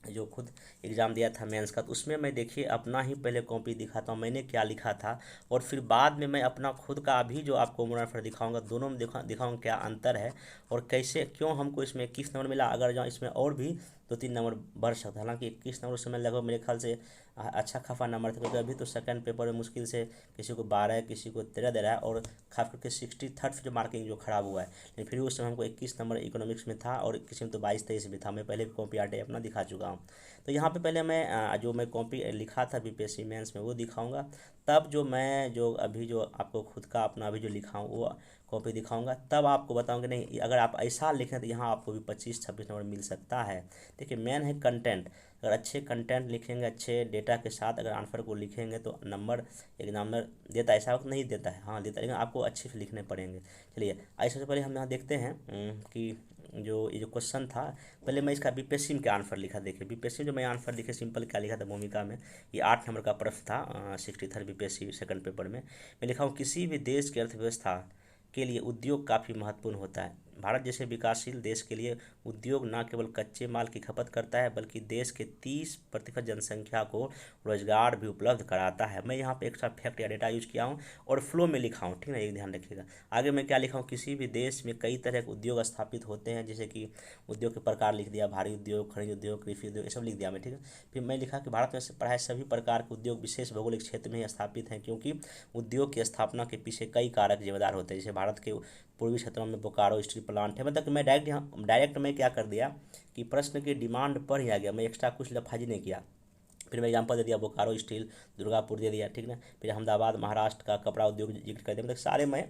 जो खुद एग्ज़ाम दिया था मेंस का, तो उसमें मैं देखिए अपना ही पहले कॉपी दिखाता हूँ मैंने क्या लिखा था, और फिर बाद में मैं अपना खुद का अभी जो आपको मुनाफा दिखाऊंगा, दोनों में दिखाऊंगा क्या अंतर है और कैसे क्यों हमको इसमें 21 नंबर मिला। अगर जो इसमें और भी 2-3 नंबर बढ़ सकता है, हालांकि 21 नंबर उस समय लगभग मेरे ख्याल से अच्छा खासा नंबर था, क्योंकि अभी तो सेकंड पेपर में मुश्किल से किसी को 12 किसी को 13 दे रहा है, और खास करके 63rd जो मार्किंग जो खराब हुआ है, लेकिन फिर उस समय हमको 21 नंबर इकोनॉमिक्स में था और किसी में तो 22-23 भी था। मैं पहले भी कॉपी आटे अपना दिखा चुका हूँ। तो यहाँ पे पहले मैं जो मैं कॉपी लिखा था बीपीएससी मेंस में वो दिखाऊंगा, तब जो मैं जो अभी जो आपको खुद का अपना अभी जो लिखा हूँ वो कॉपी दिखाऊंगा, तब आपको बताऊंगा नहीं अगर आप ऐसा लिखें तो यहाँ आपको भी 25-26 नंबर मिल सकता है। देखिए मेन है कंटेंट, अगर अच्छे कंटेंट लिखेंगे, अच्छे डेटा के साथ अगर आंसर को लिखेंगे तो नंबर एग्जामिनर देता है, ऐसा वक्त नहीं देता है, हाँ देता है, लेकिन आपको अच्छे से लिखने पड़ेंगे। चलिए ऐसे से पहले हम यहाँ देखते हैं कि ये जो क्वेश्चन था, पहले मैं इसका बीपीएससी में क्या आंसर लिखा। देखिए बीपीएससी जो मैं आंसर लिखे सिंपल क्या लिखा था भूमिका में, ये 8 नंबर का प्रश्न था 63rd बीपीएससी सेकंड पेपर में। मैं लिखा हूँ किसी भी देश की अर्थव्यवस्था के लिए उद्योग काफ़ी महत्वपूर्ण होता है। भारत जैसे विकासशील देश के लिए उद्योग न केवल कच्चे माल की खपत करता है बल्कि देश के 30% जनसंख्या को रोजगार भी उपलब्ध कराता है। मैं यहाँ पे एक फैक्ट या डेटा यूज किया हूँ और फ्लो में लिखा हूँ, ठीक है, एक ध्यान रखिएगा। आगे मैं क्या लिखा हूँ, किसी भी देश में कई तरह के उद्योग स्थापित होते हैं, जैसे कि उद्योग के प्रकार लिख दिया, भारी उद्योग, खनिज उद्योग, कृषि उद्योग, ये सब लिख दिया मैं, ठीक है। फिर मैं लिखा कि भारत में प्राय सभी प्रकार के उद्योग विशेष भौगोलिक क्षेत्र में ही स्थापित हैं, क्योंकि उद्योग की स्थापना के पीछे कई कारक जिम्मेदार होते हैं। जैसे भारत के पूर्वी क्षेत्रों में बोकारो स्टील प्लांट है, मतलब कि मैं डायरेक्ट मैं क्या कर दिया कि प्रश्न की डिमांड पर ही आ गया, मैं एक्स्ट्रा कुछ लफाजी नहीं किया। फिर मैं एग्जांपल दे दिया बोकारो स्टील, दुर्गापुर दे दिया, ठीक ना। फिर अहमदाबाद महाराष्ट्र का कपड़ा उद्योग जिक्र कर दिया, मतलब सारे मैं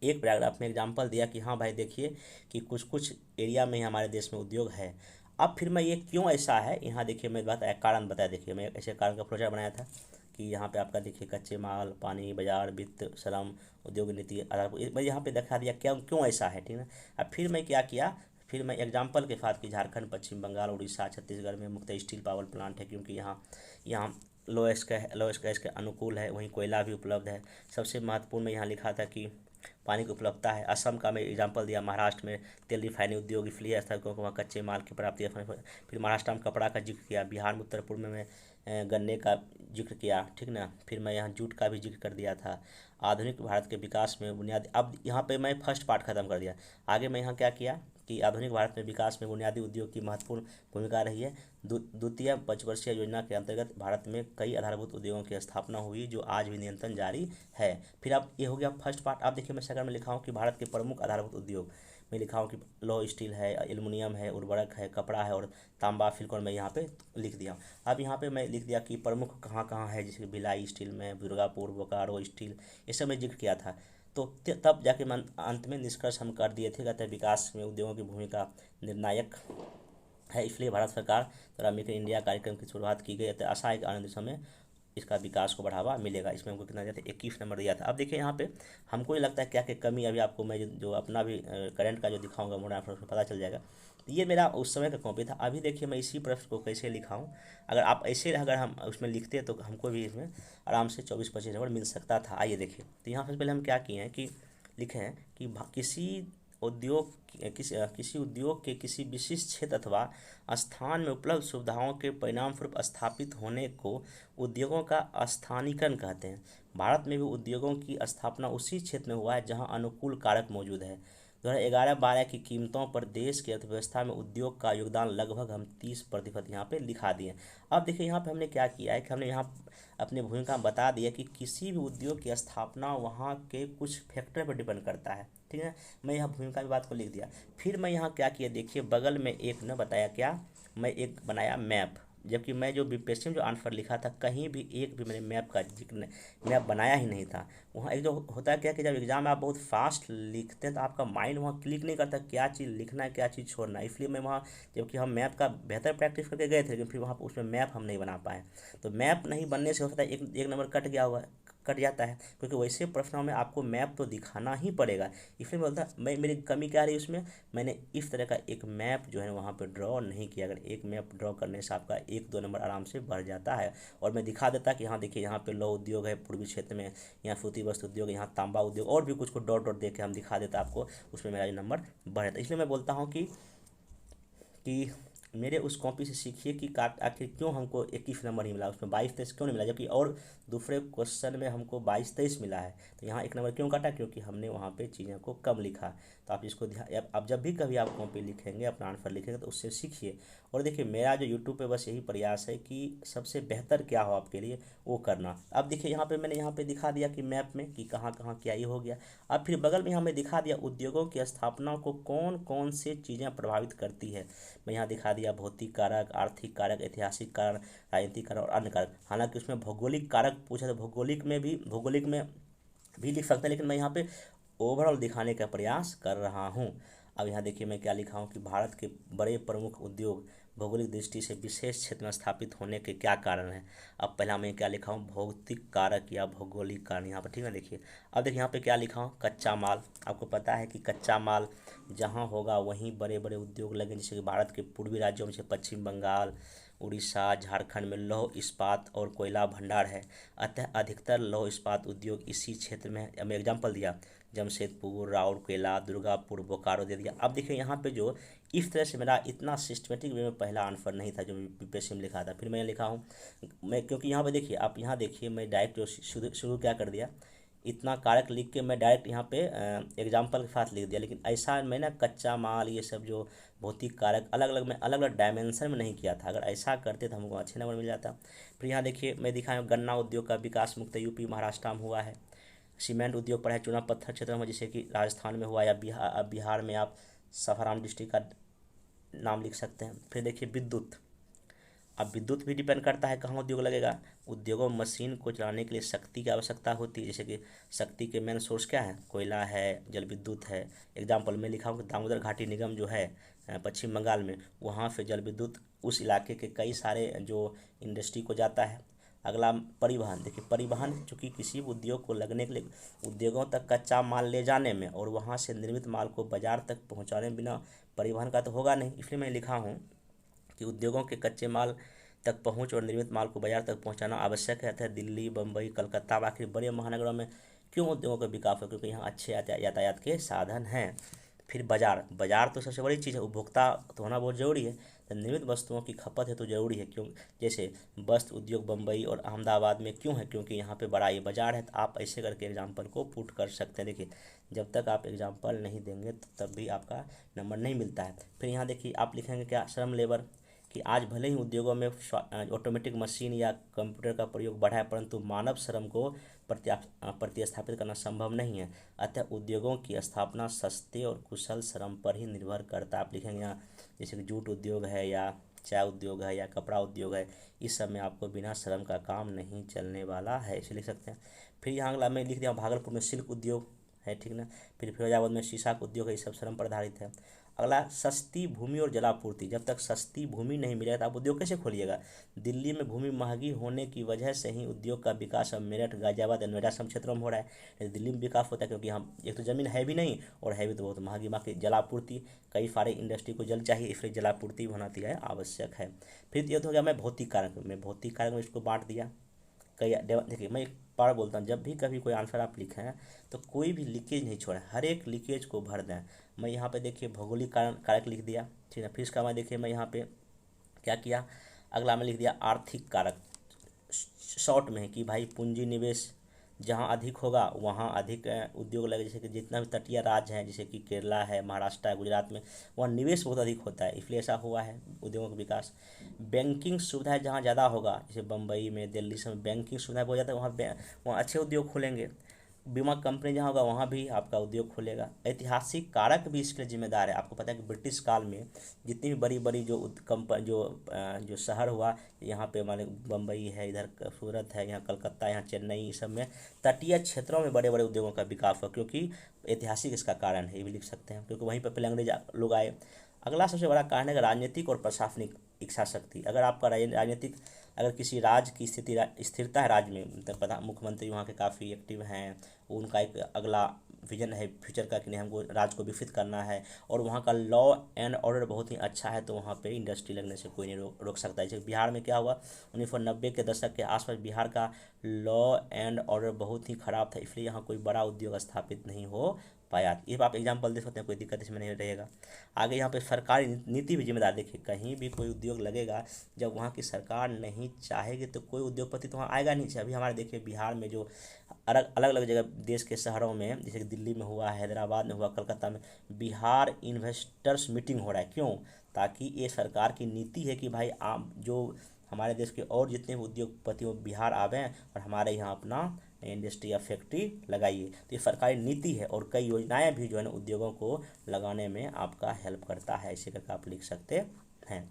एक पैराग्राफ में एग्जांपल दिया कि हाँ भाई देखिए कि कुछ कुछ एरिया में हमारे देश में उद्योग है। अब फिर मैं ये क्यों ऐसा है, यहाँ देखिए मैं बात कारण बताया। देखिए मैं ऐसे कारण का फ्लोचार्ट बनाया था कि यहाँ पे आपका देखिए कच्चे माल, पानी, बाजार, वित्त, श्रम, उद्योग नीति आधार, मैं यहाँ पे दिखा दिया क्या क्यों ऐसा है, ठीक है। अब फिर मैं क्या किया, फिर मैं एग्जाम्पल के साथ कि झारखंड, पश्चिम बंगाल, उड़ीसा, छत्तीसगढ़ में मुख्य स्टील पावर प्लांट है, क्योंकि यहाँ यहाँ लोएस्ट गैस के अनुकूल है, वहीं कोयला भी उपलब्ध है। सबसे महत्वपूर्ण में यहाँ लिखा था कि पानी की उपलब्धता है। असम का मैं एग्जांपल दिया, महाराष्ट्र में तेल रिफाइनरी उद्योग इसलिए स्थल क्योंकि वहाँ कच्चे माल की प्राप्ति है। फिर महाराष्ट्र में कपड़ा का जिक्र किया, बिहार में उत्तर पूर्व में मैं गन्ने का जिक्र किया, ठीक ना। फिर मैं यहाँ जूट का भी जिक्र कर दिया था। आधुनिक भारत के विकास में बुनियादी, अब यहाँ पे मैं फर्स्ट पार्ट खत्म कर दिया। आगे मैं यहाँ क्या किया कि आधुनिक भारत में विकास में बुनियादी उद्योग की महत्वपूर्ण भूमिका रही है। द्वितीय पंचवर्षीय योजना के अंतर्गत भारत में कई आधारभूत उद्योगों की स्थापना हुई जो आज भी निरंतर जारी है। फिर अब ये हो गया फर्स्ट पार्ट। आप देखिए मैं सेकंड में लिखा हूँ कि भारत के प्रमुख आधारभूत उद्योग में लिखा हूँ कि लौह स्टील है, एल्युमिनियम है, उर्वरक है, कपड़ा है और तांबा सिलिकॉन में यहाँ पे लिख दिया। अब यहाँ पे मैं लिख दिया कि प्रमुख कहाँ कहाँ है, जैसे भिलाई स्टील में, दुर्गापुर, बोकारो स्टील, ये सब मैं जिक्र किया था। तो तब जाके मैं अंत में निष्कर्ष हम कर दिए थे, कहते हैं विकास में उद्योगों की भूमिका निर्णायक है, इसलिए भारत सरकार द्वारा मेक इन इंडिया कार्यक्रम की शुरुआत की गई। तो आशा है कि आने दिनों में इसका विकास को बढ़ावा मिलेगा। इसमें हमको कितना दिया था, 21 नंबर दिया था। अब देखिए यहाँ पे हमको ये लगता है क्या क्या कमी, अभी आपको मैं जो अपना भी करंट का जो दिखाऊंगा मोड़ा प्रश्न पता चल जाएगा। ये मेरा उस समय का कॉपी था। अभी देखिए मैं इसी प्रश्न को कैसे लिखा हूँ, अगर आप ऐसे अगर हम उसमें लिखते तो हमको भी इसमें आराम से 24-25 नंबर मिल सकता था। आइए देखिए, तो यहाँ से पहले हम क्या किए हैं कि लिखे हैं कि किसी उद्योग के किसी विशिष्ट क्षेत्र अथवा स्थान में उपलब्ध सुविधाओं के परिणामस्वरूप स्थापित होने को उद्योगों का स्थानीकरण कहते हैं। भारत में भी उद्योगों की स्थापना उसी क्षेत्र में हुआ है जहां अनुकूल कारक मौजूद है। 2011-12 की कीमतों पर देश की अर्थव्यवस्था में उद्योग का योगदान लगभग हम 30% यहाँ पे दिखा दिए। अब देखिए यहाँ पे हमने क्या किया है कि हमने यहाँ अपनी भूमिका बता दिया कि किसी भी उद्योग की स्थापना वहाँ के कुछ फैक्टर पर डिपेंड करता है, ठीक है। मैं यहाँ भूमिका की बात को लिख दिया। फिर मैं यहाँ क्या किया, देखिए बगल में एक न बताया क्या, मैं एक बनाया मैप, जबकि मैं जो बीपीएससी में जो आंसर लिखा था कहीं भी एक भी मैंने मैप का जिक्र मैप बनाया ही नहीं था। वहाँ एक जो होता है क्या कि जब एग्जाम में आप बहुत फास्ट लिखते हैं तो आपका माइंड वहाँ क्लिक नहीं करता क्या चीज़ लिखना है क्या चीज़ छोड़ना है, इसलिए मैं वहाँ, जबकि हम मैप का बेहतर प्रैक्टिस करके गए थे लेकिन फिर वहाँ उसमें मैप हम नहीं बना पाए। तो मैप नहीं बनने से हो सकता है एक नंबर कट जाता है, क्योंकि वैसे प्रश्नों में आपको मैप तो दिखाना ही पड़ेगा। इसलिए मैं बोलता मेरी कमी क्या रही उसमें, मैंने इस तरह का एक मैप जो है वहाँ पे ड्रॉ नहीं किया। अगर एक मैप ड्रॉ करने से आपका 1-2 नंबर आराम से बढ़ जाता है। और मैं दिखा देता कि हाँ देखिए यहाँ पे लौह उद्योग है पूर्वी क्षेत्र में, यहाँ सूती वस्त्र उद्योग, यहाँ तांबा उद्योग, और भी कुछ को डॉट डॉट दे के हम दिखा देता आपको, उसमें मेरा जो नंबर बढ़ जाता। इसलिए मैं बोलता हूँ कि मेरे उस कॉपी से सीखिए कि आखिर क्यों हमको 21 नंबर ही मिला, उसमें 22-23 क्यों नहीं मिला, जबकि और दूसरे क्वेश्चन में हमको 22-23 मिला है। तो यहाँ 1 नंबर क्यों काटा, क्योंकि हमने वहाँ पे चीज़ों को कम लिखा। तो आप इसको ध्यान, अब जब भी कभी आप कॉपी लिखेंगे अपना आंसर लिखेंगे तो उससे सीखिए। और देखिए मेरा जो यूट्यूब पे बस यही प्रयास है कि सबसे बेहतर क्या हो आपके लिए वो करना। अब देखिए यहाँ पे मैंने यहाँ पे दिखा दिया कि मैप में कि कहाँ कहाँ क्या ये हो गया। अब फिर बगल में यहाँ मैं दिखा दिया उद्योगों की स्थापना को कौन कौन से चीज़ें प्रभावित करती है। मैं यहाँ दिखा दिया भौतिक कारक, आर्थिक कारक, ऐतिहासिक कारक, राजनीतिक कारक और अन्य कारक। हालांकि उसमें भौगोलिक कारक पूछा तो भौगोलिक में भी लिख सकते हैं, लेकिन मैं यहाँ पे ओवरऑल दिखाने का प्रयास कर रहा हूँ। अब यहाँ देखिए मैं क्या लिखा हूँ कि भारत के बड़े प्रमुख उद्योग भौगोलिक दृष्टि से विशेष क्षेत्र में स्थापित होने के क्या कारण हैं। अब पहला मैं क्या लिखा हूँ, भौतिक कारक या भौगोलिक कारण, यहाँ पर ठीक है। देखिए अब देखिए यहाँ पे क्या लिखा हूँ, कच्चा माल। आपको पता है कि कच्चा माल जहाँ होगा वहीं बड़े बड़े उद्योग लगे, जैसे कि भारत के पूर्वी राज्यों में से पश्चिम बंगाल, उड़ीसा, झारखंड में लौह इस्पात और कोयला भंडार है। अतः अधिकतर लौह इस्पात उद्योग इसी क्षेत्र में है। मैं एग्जाम्पल दिया जमशेदपुर, राउरकेला, दुर्गापुर, बोकारो दे दिया। अब देखिए यहाँ पे जो इस तरह से मेरा इतना सिस्टमेटिक वे में पहला आंसर नहीं था जो बीपीएससी में लिखा था। फिर मैं लिखा हूँ मैं, क्योंकि यहाँ पे देखिए आप यहाँ देखिए मैं डायरेक्ट जो शुरू क्या कर दिया, इतना कारक लिख के मैं डायरेक्ट यहाँ पे एग्जाम्पल के साथ लिख दिया। लेकिन ऐसा मैं ना कच्चा माल ये सब जो भौतिक कारक अलग अलग डायमेंशन में नहीं किया था। अगर ऐसा करते तो हमको अच्छे नंबर मिल जाता। फिर यहाँ देखिए मैं दिखाया गन्ना उद्योग का विकास मुख्यतः यूपी महाराष्ट्र में हुआ है। सीमेंट उद्योग पड़ा है चूना पत्थर क्षेत्र में, जैसे कि राजस्थान में हुआ, या बिहार में आप सासाराम डिस्ट्रिक्ट का नाम लिख सकते हैं। फिर देखिए विद्युत, अब विद्युत भी डिपेंड करता है कहाँ उद्योग लगेगा। उद्योगों में मशीन को चलाने के लिए शक्ति की आवश्यकता होती है, जैसे कि शक्ति के मेन सोर्स क्या है, कोयला है, जल विद्युत है। एग्जाम्पल में लिखा हूँ कि दामोदर घाटी निगम जो है पश्चिम बंगाल में, वहाँ से जल विद्युत उस इलाके के कई सारे जो इंडस्ट्री को जाता है। अगला परिवहन, देखिए परिवहन चूँकि किसी उद्योग को लगने के लिए उद्योगों तक कच्चा माल ले जाने में और वहाँ से निर्मित माल को बाजार तक पहुँचाने में बिना परिवहन का तो होगा नहीं। इसलिए मैं लिखा हूँ कि उद्योगों के कच्चे माल तक पहुंच और निर्मित माल को बाजार तक पहुंचाना आवश्यक है। दिल्ली, बम्बई, कलकत्ता आखिर बड़े महानगरों में क्यों उद्योगों का विकास हो, क्योंकि यहाँ अच्छे यातायात के साधन हैं। फिर बाजार तो सबसे बड़ी चीज़ है, उपभोक्ता तो होना बहुत ज़रूरी है। तो निर्मित वस्तुओं की खपत है तो ज़रूरी है, क्यों? जैसे वस्त्र उद्योग बम्बई और अहमदाबाद में क्यों है? क्योंकि यहाँ पे बड़ा ये बाजार है। तो आप ऐसे करके एग्जाम्पल को पुट कर सकते हैं। देखिए, जब तक आप एग्जाम्पल नहीं देंगे तब भी आपका नंबर नहीं मिलता है। फिर यहाँ देखिए आप लिखेंगे क्या, श्रम लेबर, कि आज भले ही उद्योगों में ऑटोमेटिक मशीन या कंप्यूटर का प्रयोग बढ़ा है, परंतु मानव श्रम को प्रतिस्थापित करना संभव नहीं है। अतः उद्योगों की स्थापना सस्ते और कुशल श्रम पर ही निर्भर करता है। आप लिखेंगे यहाँ जैसे कि जूट उद्योग है या चाय उद्योग है या कपड़ा उद्योग है, इस सब में आपको बिना श्रम का काम नहीं चलने वाला है, इसे लिख सकते हैं। फिर यहाँ अगला मैं लिख दिया भागलपुर में सिल्क उद्योग है, ठीक ना। फिर फिरोजाबाद में शीशा का उद्योग है, ये सब श्रम पर आधारित है। अगला सस्ती भूमि और जलापूर्ति, जब तक सस्ती भूमि नहीं मिलेगा तो आप उद्योग कैसे खोलिएगा? दिल्ली में भूमि महंगी होने की वजह से ही उद्योग का विकास अब मेरठ, गाजियाबाद, नोएडा सब क्षेत्रों में हो रहा है। दिल्ली में विकास होता है क्योंकि हम एक तो ज़मीन है भी नहीं और है भी तो बहुत महंगी। बाकी जलापूर्ति, कई सारे इंडस्ट्री को जल चाहिए, इसलिए जलापूर्ति होना है आवश्यक है। फिर ये तो हो गया मैं भौतिक कारक में इसको बांट दिया। कई देखिए मैं एक बार बोलता हूँ, जब भी कभी कोई आंसर आप लिखें तो कोई भी लीकेज नहीं छोड़ें, हर एक लीकेज को भर दें। मैं यहाँ पे देखिए भौगोलिक कारक लिख दिया, ठीक है। फिर इसका मैं देखिए मैं यहाँ पे क्या किया, अगला मैं लिख दिया आर्थिक कारक, शॉर्ट में है कि भाई पूंजी निवेश जहाँ अधिक होगा वहाँ अधिक उद्योग लगे। जैसे कि जितना भी तटीय राज्य हैं, जैसे कि केरला है, महाराष्ट्र है, गुजरात में, वहाँ निवेश बहुत अधिक होता है, इसलिए ऐसा हुआ है उद्योगों का विकास। बैंकिंग सुविधाएं जहाँ ज़्यादा होगा, जैसे बम्बई में, दिल्ली से बैंकिंग सुविधा बहुत ज़्यादा, वहाँ अच्छे उद्योग खुलेंगे। बीमा कंपनी जहाँ होगा वहाँ भी आपका उद्योग खुलेगा। ऐतिहासिक कारक भी इसके लिए जिम्मेदार है। आपको पता है कि ब्रिटिश काल में जितनी भी बड़ी बड़ी जो शहर हुआ, यहाँ पे माने बम्बई है, इधर सूरत है, यहाँ कलकत्ता, यहाँ चेन्नई, इस सब में तटीय क्षेत्रों में बड़े बड़े उद्योगों का विकास हुआ, क्योंकि ऐतिहासिक इसका कारण है, ये भी लिख सकते हैं, क्योंकि वहीं पर पहले अंग्रेज लोग आए। अगला सबसे बड़ा कारण है राजनीतिक और प्रशासनिक इच्छा शक्ति। अगर आपका राजनीतिक, अगर किसी राज्य की स्थिरता है राज्य में, मतलब मुख्यमंत्री वहाँ के काफ़ी एक्टिव हैं, उनका एक अगला विजन है फ्यूचर का कि नहीं हमको राज्य को विकसित करना है, और वहाँ का लॉ एंड ऑर्डर बहुत ही अच्छा है, तो वहाँ पे इंडस्ट्री लगने से कोई नहीं रोक सकता है। जैसे बिहार में क्या हुआ, 1990 के दशक के आसपास बिहार का लॉ एंड ऑर्डर बहुत ही ख़राब था, इसलिए यहाँ कोई बड़ा उद्योग स्थापित नहीं हो पाया। ये आप एग्जाम्पल दे सकते हैं, कोई दिक्कत इसमें नहीं रहेगा। आगे यहाँ पे सरकारी नीति भी जिम्मेदार। देखिए कहीं भी कोई उद्योग लगेगा, जब वहाँ की सरकार नहीं चाहेगी तो कोई उद्योगपति तो वहाँ आएगा नहीं। अभी हमारे देखिए बिहार में जो अलग अलग जगह देश के शहरों में, जैसे कि दिल्ली में हुआ, हैदराबाद में हुआ, कलकत्ता में, बिहार इन्वेस्टर्स मीटिंग हो रहा है। क्यों? ताकि ये सरकार की नीति है कि भाई आप जो हमारे देश के और जितने भी उद्योगपति बिहार आवें और हमारे यहाँ अपना इंडस्ट्री या फैक्ट्री लगाइए। तो ये सरकारी नीति है, और कई योजनाएं भी जो है ना उद्योगों को लगाने में आपका हेल्प करता है, इसे करके आप लिख सकते हैं।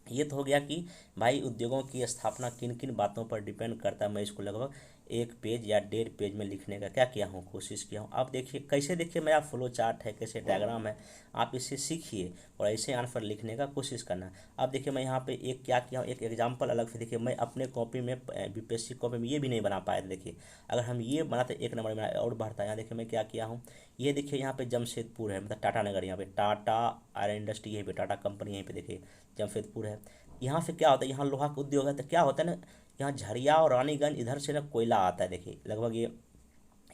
ये तो हो गया कि भाई उद्योगों की स्थापना किन किन बातों पर डिपेंड करता है। मैं इसको लगभग 1 पेज या 1.5 पेज में लिखने का क्या किया हूँ, कोशिश किया हूँ। आप देखिए कैसे, देखिए मेरा फ्लो चार्ट है, कैसे डायग्राम है, आप इसे सीखिए और ऐसे आंसर लिखने का कोशिश करना। आप देखिए मैं यहाँ पे एक क्या किया हूँ, एक एग्जाम्पल अलग से। देखिए मैं अपने कॉपी में, बीपीएससी कॉपी में ये भी नहीं बना पाया था। देखिए अगर हम ये बनाते 1 नंबर में और बढ़ता। यहाँ देखिए मैं क्या किया हूँ, ये देखिए यहाँ पे जमशेदपुर है, मतलब टाटा नगर, यहाँ पे टाटा आयरन इंडस्ट्री, यहीं पे टाटा कंपनी, यहीं पे देखिए जमशेदपुर है। यहाँ से क्या होता है, यहाँ लोहा का उद्योग है, तो क्या होता है ना, यहाँ झरिया और रानीगंज इधर से ना कोयला आता है। देखिए लगभग ये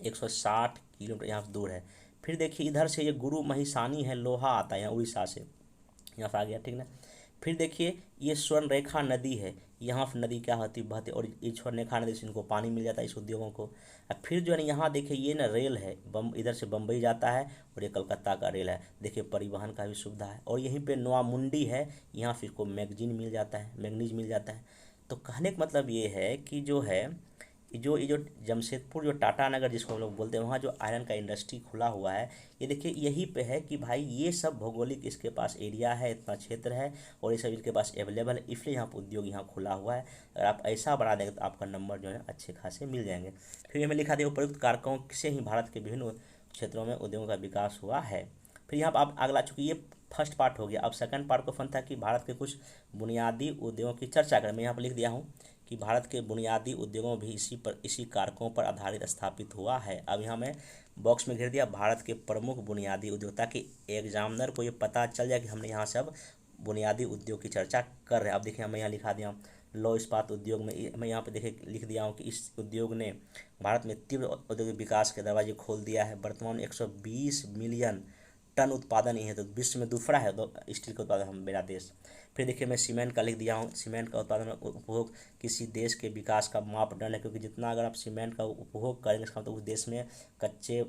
160 किलोमीटर यहाँ से दूर है। फिर देखिए इधर से ये गुरु महिसानी है, लोहा आता है यहाँ उड़ीसा से, यहाँ से आ गया, ठीक ना। फिर देखिए ये स्वर्ण रेखा नदी है, यहाँ से नदी क्या होती बहती, और ये स्वर्ण रेखा नदी से इनको पानी मिल जाता है इस उद्योगों को। अब फिर जो है ना यहाँ देखिए ये ना रेल है, इधर से बम्बई जाता है, और ये कलकत्ता का रेल है। देखिए परिवहन का भी सुविधा है। और यहीं पे नोआमुंडी है, यहाँ से इसको मैग्नीज मिल जाता है। तो कहने का मतलब ये है कि जो है ये जो जमशेदपुर, जो टाटा नगर जिसको हम लोग बोलते हैं, वहाँ जो आयरन का इंडस्ट्री खुला हुआ है, ये देखिए यहीं पे है कि भाई ये सब भौगोलिक इसके पास एरिया है, इतना क्षेत्र है, और ये सब इसके पास अवेलेबल है, इसलिए यहाँ पर उद्योग यहाँ खुला हुआ है। अगर आप ऐसा बना देंगे तो आपका नंबर जो है अच्छे खासे मिल जाएंगे। फिर हमें लिखा दिया उपयुक्त कारकों से ही भारत के विभिन्न क्षेत्रों में उद्योगों का विकास हुआ है। फिर यहाँ पर आप अगला, चूँकि ये फर्स्ट पार्ट हो गया, अब सेकंड पार्ट को फन था कि भारत के कुछ बुनियादी उद्योगों की चर्चा करें। मैं यहाँ पर लिख दिया हूँ कि भारत के बुनियादी उद्योगों भी इसी कारकों पर आधारित स्थापित हुआ है। अब यहाँ मैं बॉक्स में घेर दिया भारत के प्रमुख बुनियादी उद्योग, ताकि एग्जामिनर को ये पता चल जाए कि हमने यहाँ सब बुनियादी उद्योग की चर्चा कर रहे हैं। अब देखिए मैं यहाँ लिखा दिया लौह इस्पात उद्योग में, मैं यहाँ पे देखिए लिख दिया हूँ कि इस उद्योग ने भारत में तीव्र औद्योगिक विकास के दरवाजे खोल दिया है। वर्तमान में 120 मिलियन टन उत्पादन ही है, तो विश्व में दूसरा है तो स्टील का उत्पादन हम मेरा देश। फिर देखिए मैं सीमेंट का लिख दिया हूँ, सीमेंट का उत्पादन उपभोग किसी देश के विकास का मापदंड है, क्योंकि जितना अगर आप सीमेंट का उपभोग करेंगे इसका मतलब उस देश में कच्चे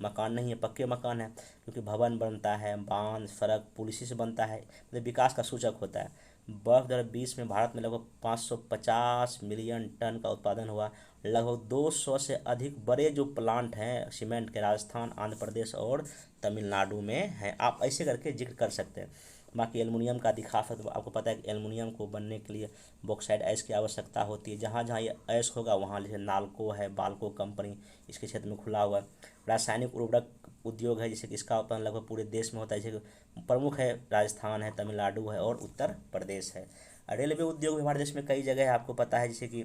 मकान नहीं है, पक्के मकान है, क्योंकि भवन बनता है, बांध, सड़क, पुल इसी से बनता है, मतलब विकास का सूचक होता है। वर्ष 2020 में भारत में लगभग 550 मिलियन टन का उत्पादन हुआ। लगभग 200 से अधिक बड़े जो प्लांट हैं सीमेंट के राजस्थान, आंध्र प्रदेश और तमिलनाडु में है। आप ऐसे करके जिक्र कर सकते हैं। बाकी एल्युमिनियम का दिखा सकते, तो आपको पता है कि एल्युमिनियम को बनने के लिए बॉक्साइट ऐश की आवश्यकता होती है। जहाँ जहाँ ये ऐश होगा वहाँ जैसे नालको है, बाल्को कंपनी इसके क्षेत्र में खुला हुआ है। रासायनिक उर्वरक उद्योग है, जैसे कि इसका उत्पादन लगभग पूरे देश में होता है, जैसे प्रमुख है राजस्थान है, तमिलनाडु है और उत्तर प्रदेश है। रेलवे उद्योग भी हमारे देश में कई जगह है, आपको पता है, जैसे कि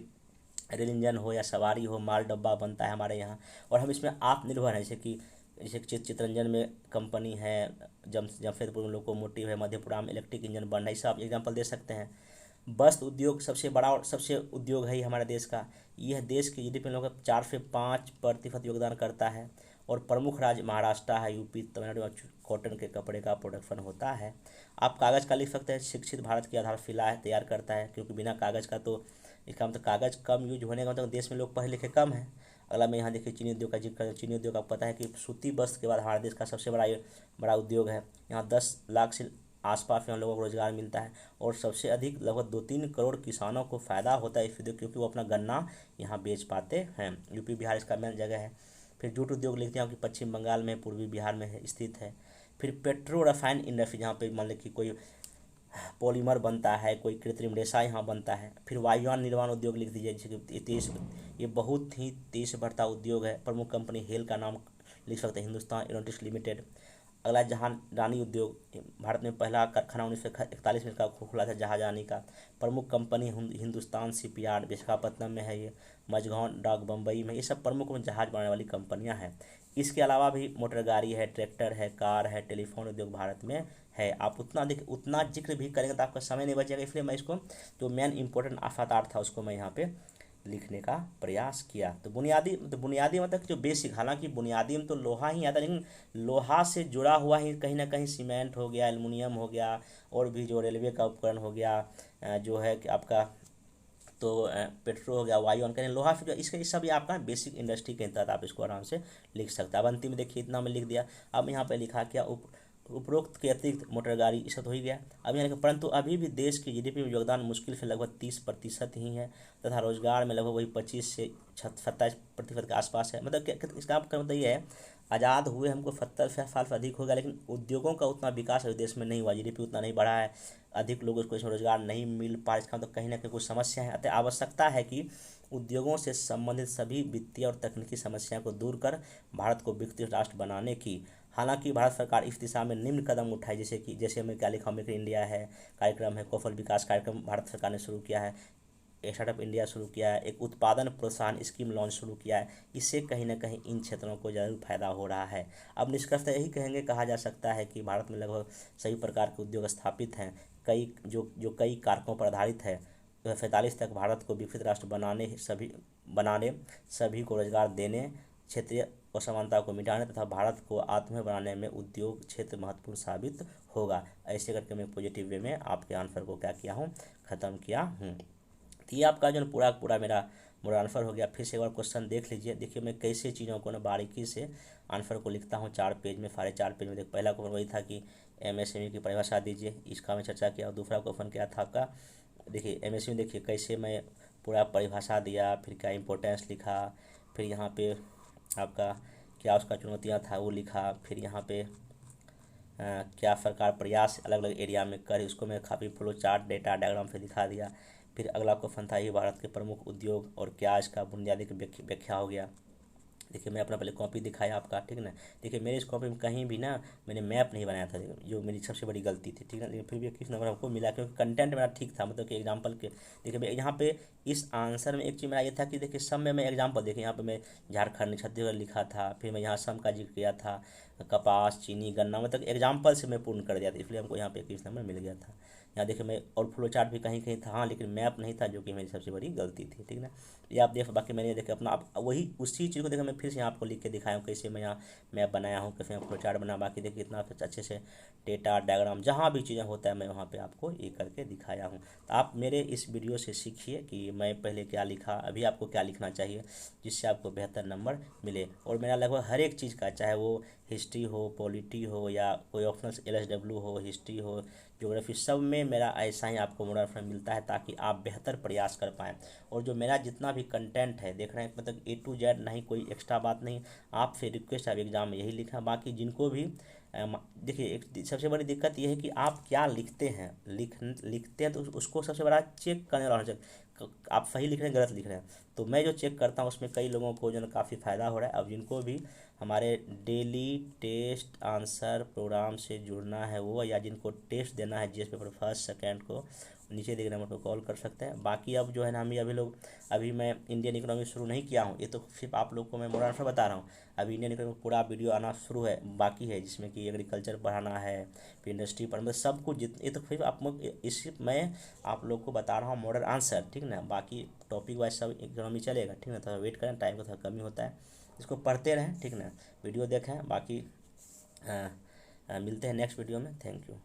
रेल इंजन हो या सवारी हो, माल डब्बा बनता है हमारे यहाँ, और हम इसमें आत्मनिर्भर हैं। जैसे चितरंजन में कंपनी है, जमशेदपुर में लोकोमोटिव है, मधेपुरा में इलेक्ट्रिक इंजन बन रहा है, इसे आप एग्जाम्पल दे सकते हैं। वस्त्र उद्योग सबसे बड़ा और सबसे उद्योग है हमारे देश का। यह देश के जीडीपी में लगभग 4 से 5% योगदान करता है, और प्रमुख राज्य महाराष्ट्र है, यूपी, तमिलनाडु में कॉटन के कपड़े का प्रोडक्शन होता है। आप कागज़ का लिख सकते हैं, शिक्षित भारत की आधारशिला तैयार करता है, क्योंकि बिना कागज़ का तो इसका मतलब कागज़ कम यूज होने का मतलब देश में लोग पढ़े लिखे कम हैं। अगला मैं यहाँ देखिए चीनी उद्योग का जिक्र करें। चीनी उद्योग आपको पता है कि सूती वस्त्र के बाद हमारे देश का सबसे बड़ा उद्योग है। यहाँ 10 लाख से आसपास यहाँ लोगों को रोजगार मिलता है, और सबसे अधिक लगभग 2-3 करोड़ किसानों को फ़ायदा होता है इस उद्योग, क्योंकि वो अपना गन्ना यहाँ बेच पाते हैं। यूपी बिहार इसका मेन जगह है। फिर जूट उद्योग लिखते हैं कि पश्चिम बंगाल में, पूर्वी बिहार में स्थित है। फिर पेट्रो रिफाइन इंडस्ट्री, जहाँ पे मान लीजिए कि कोई पॉलीमर बनता है, कोई कृत्रिम रेशा यहाँ बनता है। फिर वायुयान निर्माण उद्योग लिख दीजिए, जैसे कि ये बहुत ही तेज बढ़ता उद्योग है। प्रमुख कंपनी हेल का नाम लिख सकते हैं, हिंदुस्तान एरोनॉटिक्स लिमिटेड। अगला जहाजरानी उद्योग, भारत में पहला कारखाना 1941 में इसका खुला था जहाजरानी का। प्रमुख कंपनी हिंदुस्तान शिपयार्ड विशाखापत्तनम में है, ये मझगांव डॉक बम्बई में, ये सब प्रमुख जहाज बनाने वाली कंपनियां हैं। इसके अलावा भी मोटर गाड़ी है, ट्रैक्टर है, कार है, टेलीफोन उद्योग भारत में है। आप उतना जिक्र भी करेंगे तो आपका समय नहीं बचेगा, इसलिए मैं इसको जो मेन इंपॉर्टेंट आफातार था उसको मैं यहाँ पे लिखने का प्रयास किया। तो बुनियादी मतलब जो बेसिक, हालांकि बुनियादी में तो लोहा ही आता है, लेकिन लोहा से जुड़ा हुआ ही कहीं ना कहीं सीमेंट हो गया, एल्युमिनियम हो गया, और भी जो रेलवे का उपकरण हो गया, जो है कि आपका तो पेट्रोल हो गया, वायुयान करें, लोहा, फिर इसके सब ये आपका बेसिक इंडस्ट्री के तहत आप इसको आराम से लिख सकते हैं। अब अंतिम में देखिए इतना मैं लिख दिया। अब यहाँ पे लिखा क्या, उपरोक्त के अतिरिक्त मोटर गाड़ी ये सब तो ही गया। अब यहाँ लिखा, परंतु अभी भी देश की जीडीपी में योगदान मुश्किल से लगभग 30% ही है, तथा रोजगार में लगभग वही 25 से 27% के आसपास है। मतलब इसका मतलब ये है, आज़ाद हुए हमको 70 साल से अधिक हो गया, लेकिन उद्योगों का उतना विकास अभी देश में नहीं हुआ, जीडीपी उतना नहीं बढ़ा है, अधिक लोगों को इसमें रोजगार नहीं मिल पा रहा। इसका तो कहीं ना कहीं कुछ समस्या है। अतः आवश्यकता है कि उद्योगों से संबंधित सभी वित्तीय और तकनीकी समस्याओं को दूर कर भारत को विकसित राष्ट्र बनाने की। हालांकि भारत सरकार इस दिशा में निम्न कदम उठाई, जैसे मैं क्या लिखा, मेक इन इंडिया है कार्यक्रम है, कौशल विकास कार्यक्रम भारत सरकार ने शुरू किया है, स्टार्टअप इंडिया शुरू किया है, एक उत्पादन प्रोत्साहन स्कीम लॉन्च शुरू किया है। इससे कहीं ना कहीं इन क्षेत्रों को ज़रूर फायदा हो रहा है। अब निष्कर्षतः यही कहा जा सकता है कि भारत में लगभग सभी प्रकार के उद्योग स्थापित हैं, कई कारकों पर आधारित है। 2045 तक भारत को विकसित राष्ट्र बनाने, सभी को रोजगार देने, क्षेत्रीय असमानता को मिटाने तथा भारत को आत्मनिर्भर बनाने में उद्योग क्षेत्र महत्वपूर्ण साबित होगा। ऐसे करके मैं पॉजिटिव वे में आपके आंसर को क्या किया हूँ, ख़त्म किया हूँ। तो ये आपका जो पूरा मेरा आंसर हो गया। फिर से एक बार क्वेश्चन देख लीजिए। देखिए मैं कैसे चीज़ों को ना बारीकी से आंसर को लिखता हूँ 4 पेज में, 4.5 पेज में। देख पहला क्वेश्चन वही था कि एमएसएमई की परिभाषा दीजिए, इसका मैं चर्चा किया। और दूसरा क्वेश्चन क्या था आपका, देखिए एमएसएमई, देखिए कैसे मैं पूरा परिभाषा दिया, फिर क्या इंपॉर्टेंस लिखा, फिर यहाँ पे आपका क्या उसका चुनौतियाँ था वो लिखा, फिर यहाँ पे क्या सरकार प्रयास अलग अलग एरिया में करे, उसको मैं काफ़ी फ्लो चार्ट डेटा डायग्राम से दिखा दिया। फिर अगला क्वेश्चन था ये भारत के प्रमुख उद्योग और क्या इसका बुनियादी व्याख्या हो गया। देखिए मैं अपना पहले कॉपी दिखाया आपका, ठीक ना। देखिए मेरे इस कॉपी में कहीं भी ना मैंने मैप नहीं बनाया था, जो मेरी सबसे बड़ी गलती थी, ठीक है। लेकिन फिर भी 21 नंबर हमको मिला, क्योंकि कंटेंट मेरा ठीक था, मतलब कि एग्जाम्पल के। देखिए यहाँ पे इस आंसर में एक चीज़ मेरा ये था कि देखिए सब में मैं एग्जाम्पल, देखिए यहाँ पे मैं झारखंड छत्तीसगढ़ लिखा था, फिर मैं यहाँ सम का जिक्र किया था, कपास, चीनी, गन्ना, मतलब एग्जाम्पल से मैं पूर्ण कर दिया था, इसलिए हमको यहाँ पे 21 नंबर मिल गया था। यहाँ देखिए मैं, और फ्लो चार्ट भी कहीं कहीं था हाँ, लेकिन मैप नहीं था, जो कि मेरी सबसे बड़ी गलती थी, ठीक ना। ये आप देख, बाकी मैंने देखिए अपना आप वही उसी चीज़ को देखा, मैं फिर से यहाँ आपको लिख के दिखाया हूँ कैसे मैं यहाँ मैप बनाया हूँ, कैसे मैं फ्लो चार्ट बना, बाकी देखिए इतना अच्छे से डेटा डायग्राम जहाँ भी चीज़ें होता है मैं वहाँ पे आपको ये करके दिखाया हूँ। तो आप मेरे इस वीडियो से सीखिए कि मैं पहले क्या लिखा, अभी आपको क्या लिखना चाहिए, जिससे आपको बेहतर नंबर मिले। और मेरा लगभग हर एक चीज़ का, चाहे वो हिस्ट्री हो, पॉलिटी हो, या कोई ऑप्शनल LSW हो, हिस्ट्री हो, ज्योग्राफी, सब में मेरा ऐसा ही आपको मोरल फॉर्म मिलता है, ताकि आप बेहतर प्रयास कर पाएँ। और जो मेरा जितना भी कंटेंट है देख रहे हैं, मतलब A to Z, नहीं कोई एक्स्ट्रा बात नहीं, आपसे रिक्वेस्ट है एग्ज़ाम में यही लिखा। बाकी जिनको भी देखिए, एक सबसे बड़ी दिक्कत ये है कि आप क्या लिखते हैं, लिखते हैं तो उसको सबसे बड़ा चेक करने वाला होना चाहिए, आप सही लिख रहे हैं गलत लिख रहे हैं। तो मैं जो चेक करता हूँ उसमें कई लोगों को जो है काफ़ी फ़ायदा हो रहा है। अब जिनको भी हमारे डेली टेस्ट आंसर प्रोग्राम से जुड़ना है वो, या जिनको टेस्ट देना है GS पेपर फर्स्ट सेकेंड को, नीचे दिए गए नंबर पर कॉल कर सकते हैं। बाकी अब जो है ना, हम अभी लोग, अभी मैं इंडियन इकोनॉमी शुरू नहीं किया हूँ, ये तो सिर्फ आप लोग को मैं मोरल आंसर बता रहा हूँ। अभी इंडियन इकोनॉमी पूरा वीडियो आना शुरू है, बाकी है, जिसमें कि एग्रीकल्चर पढ़ाना है, फिर इंडस्ट्री पढ़ना, मतलब सब कुछ ये तो फिर आप इसी मैं आप लोग को बता रहा हूँ मॉडल आंसर, ठीक ना। बाकी टॉपिक वाइज सब इकोनॉमी चलेगा, ठीक ना। थोड़ा वेट करें, टाइम का थोड़ा कमी होता है, इसको पढ़ते रहें, ठीक ना। वीडियो देखें, बाकी मिलते हैं नेक्स्ट वीडियो में। Thank you.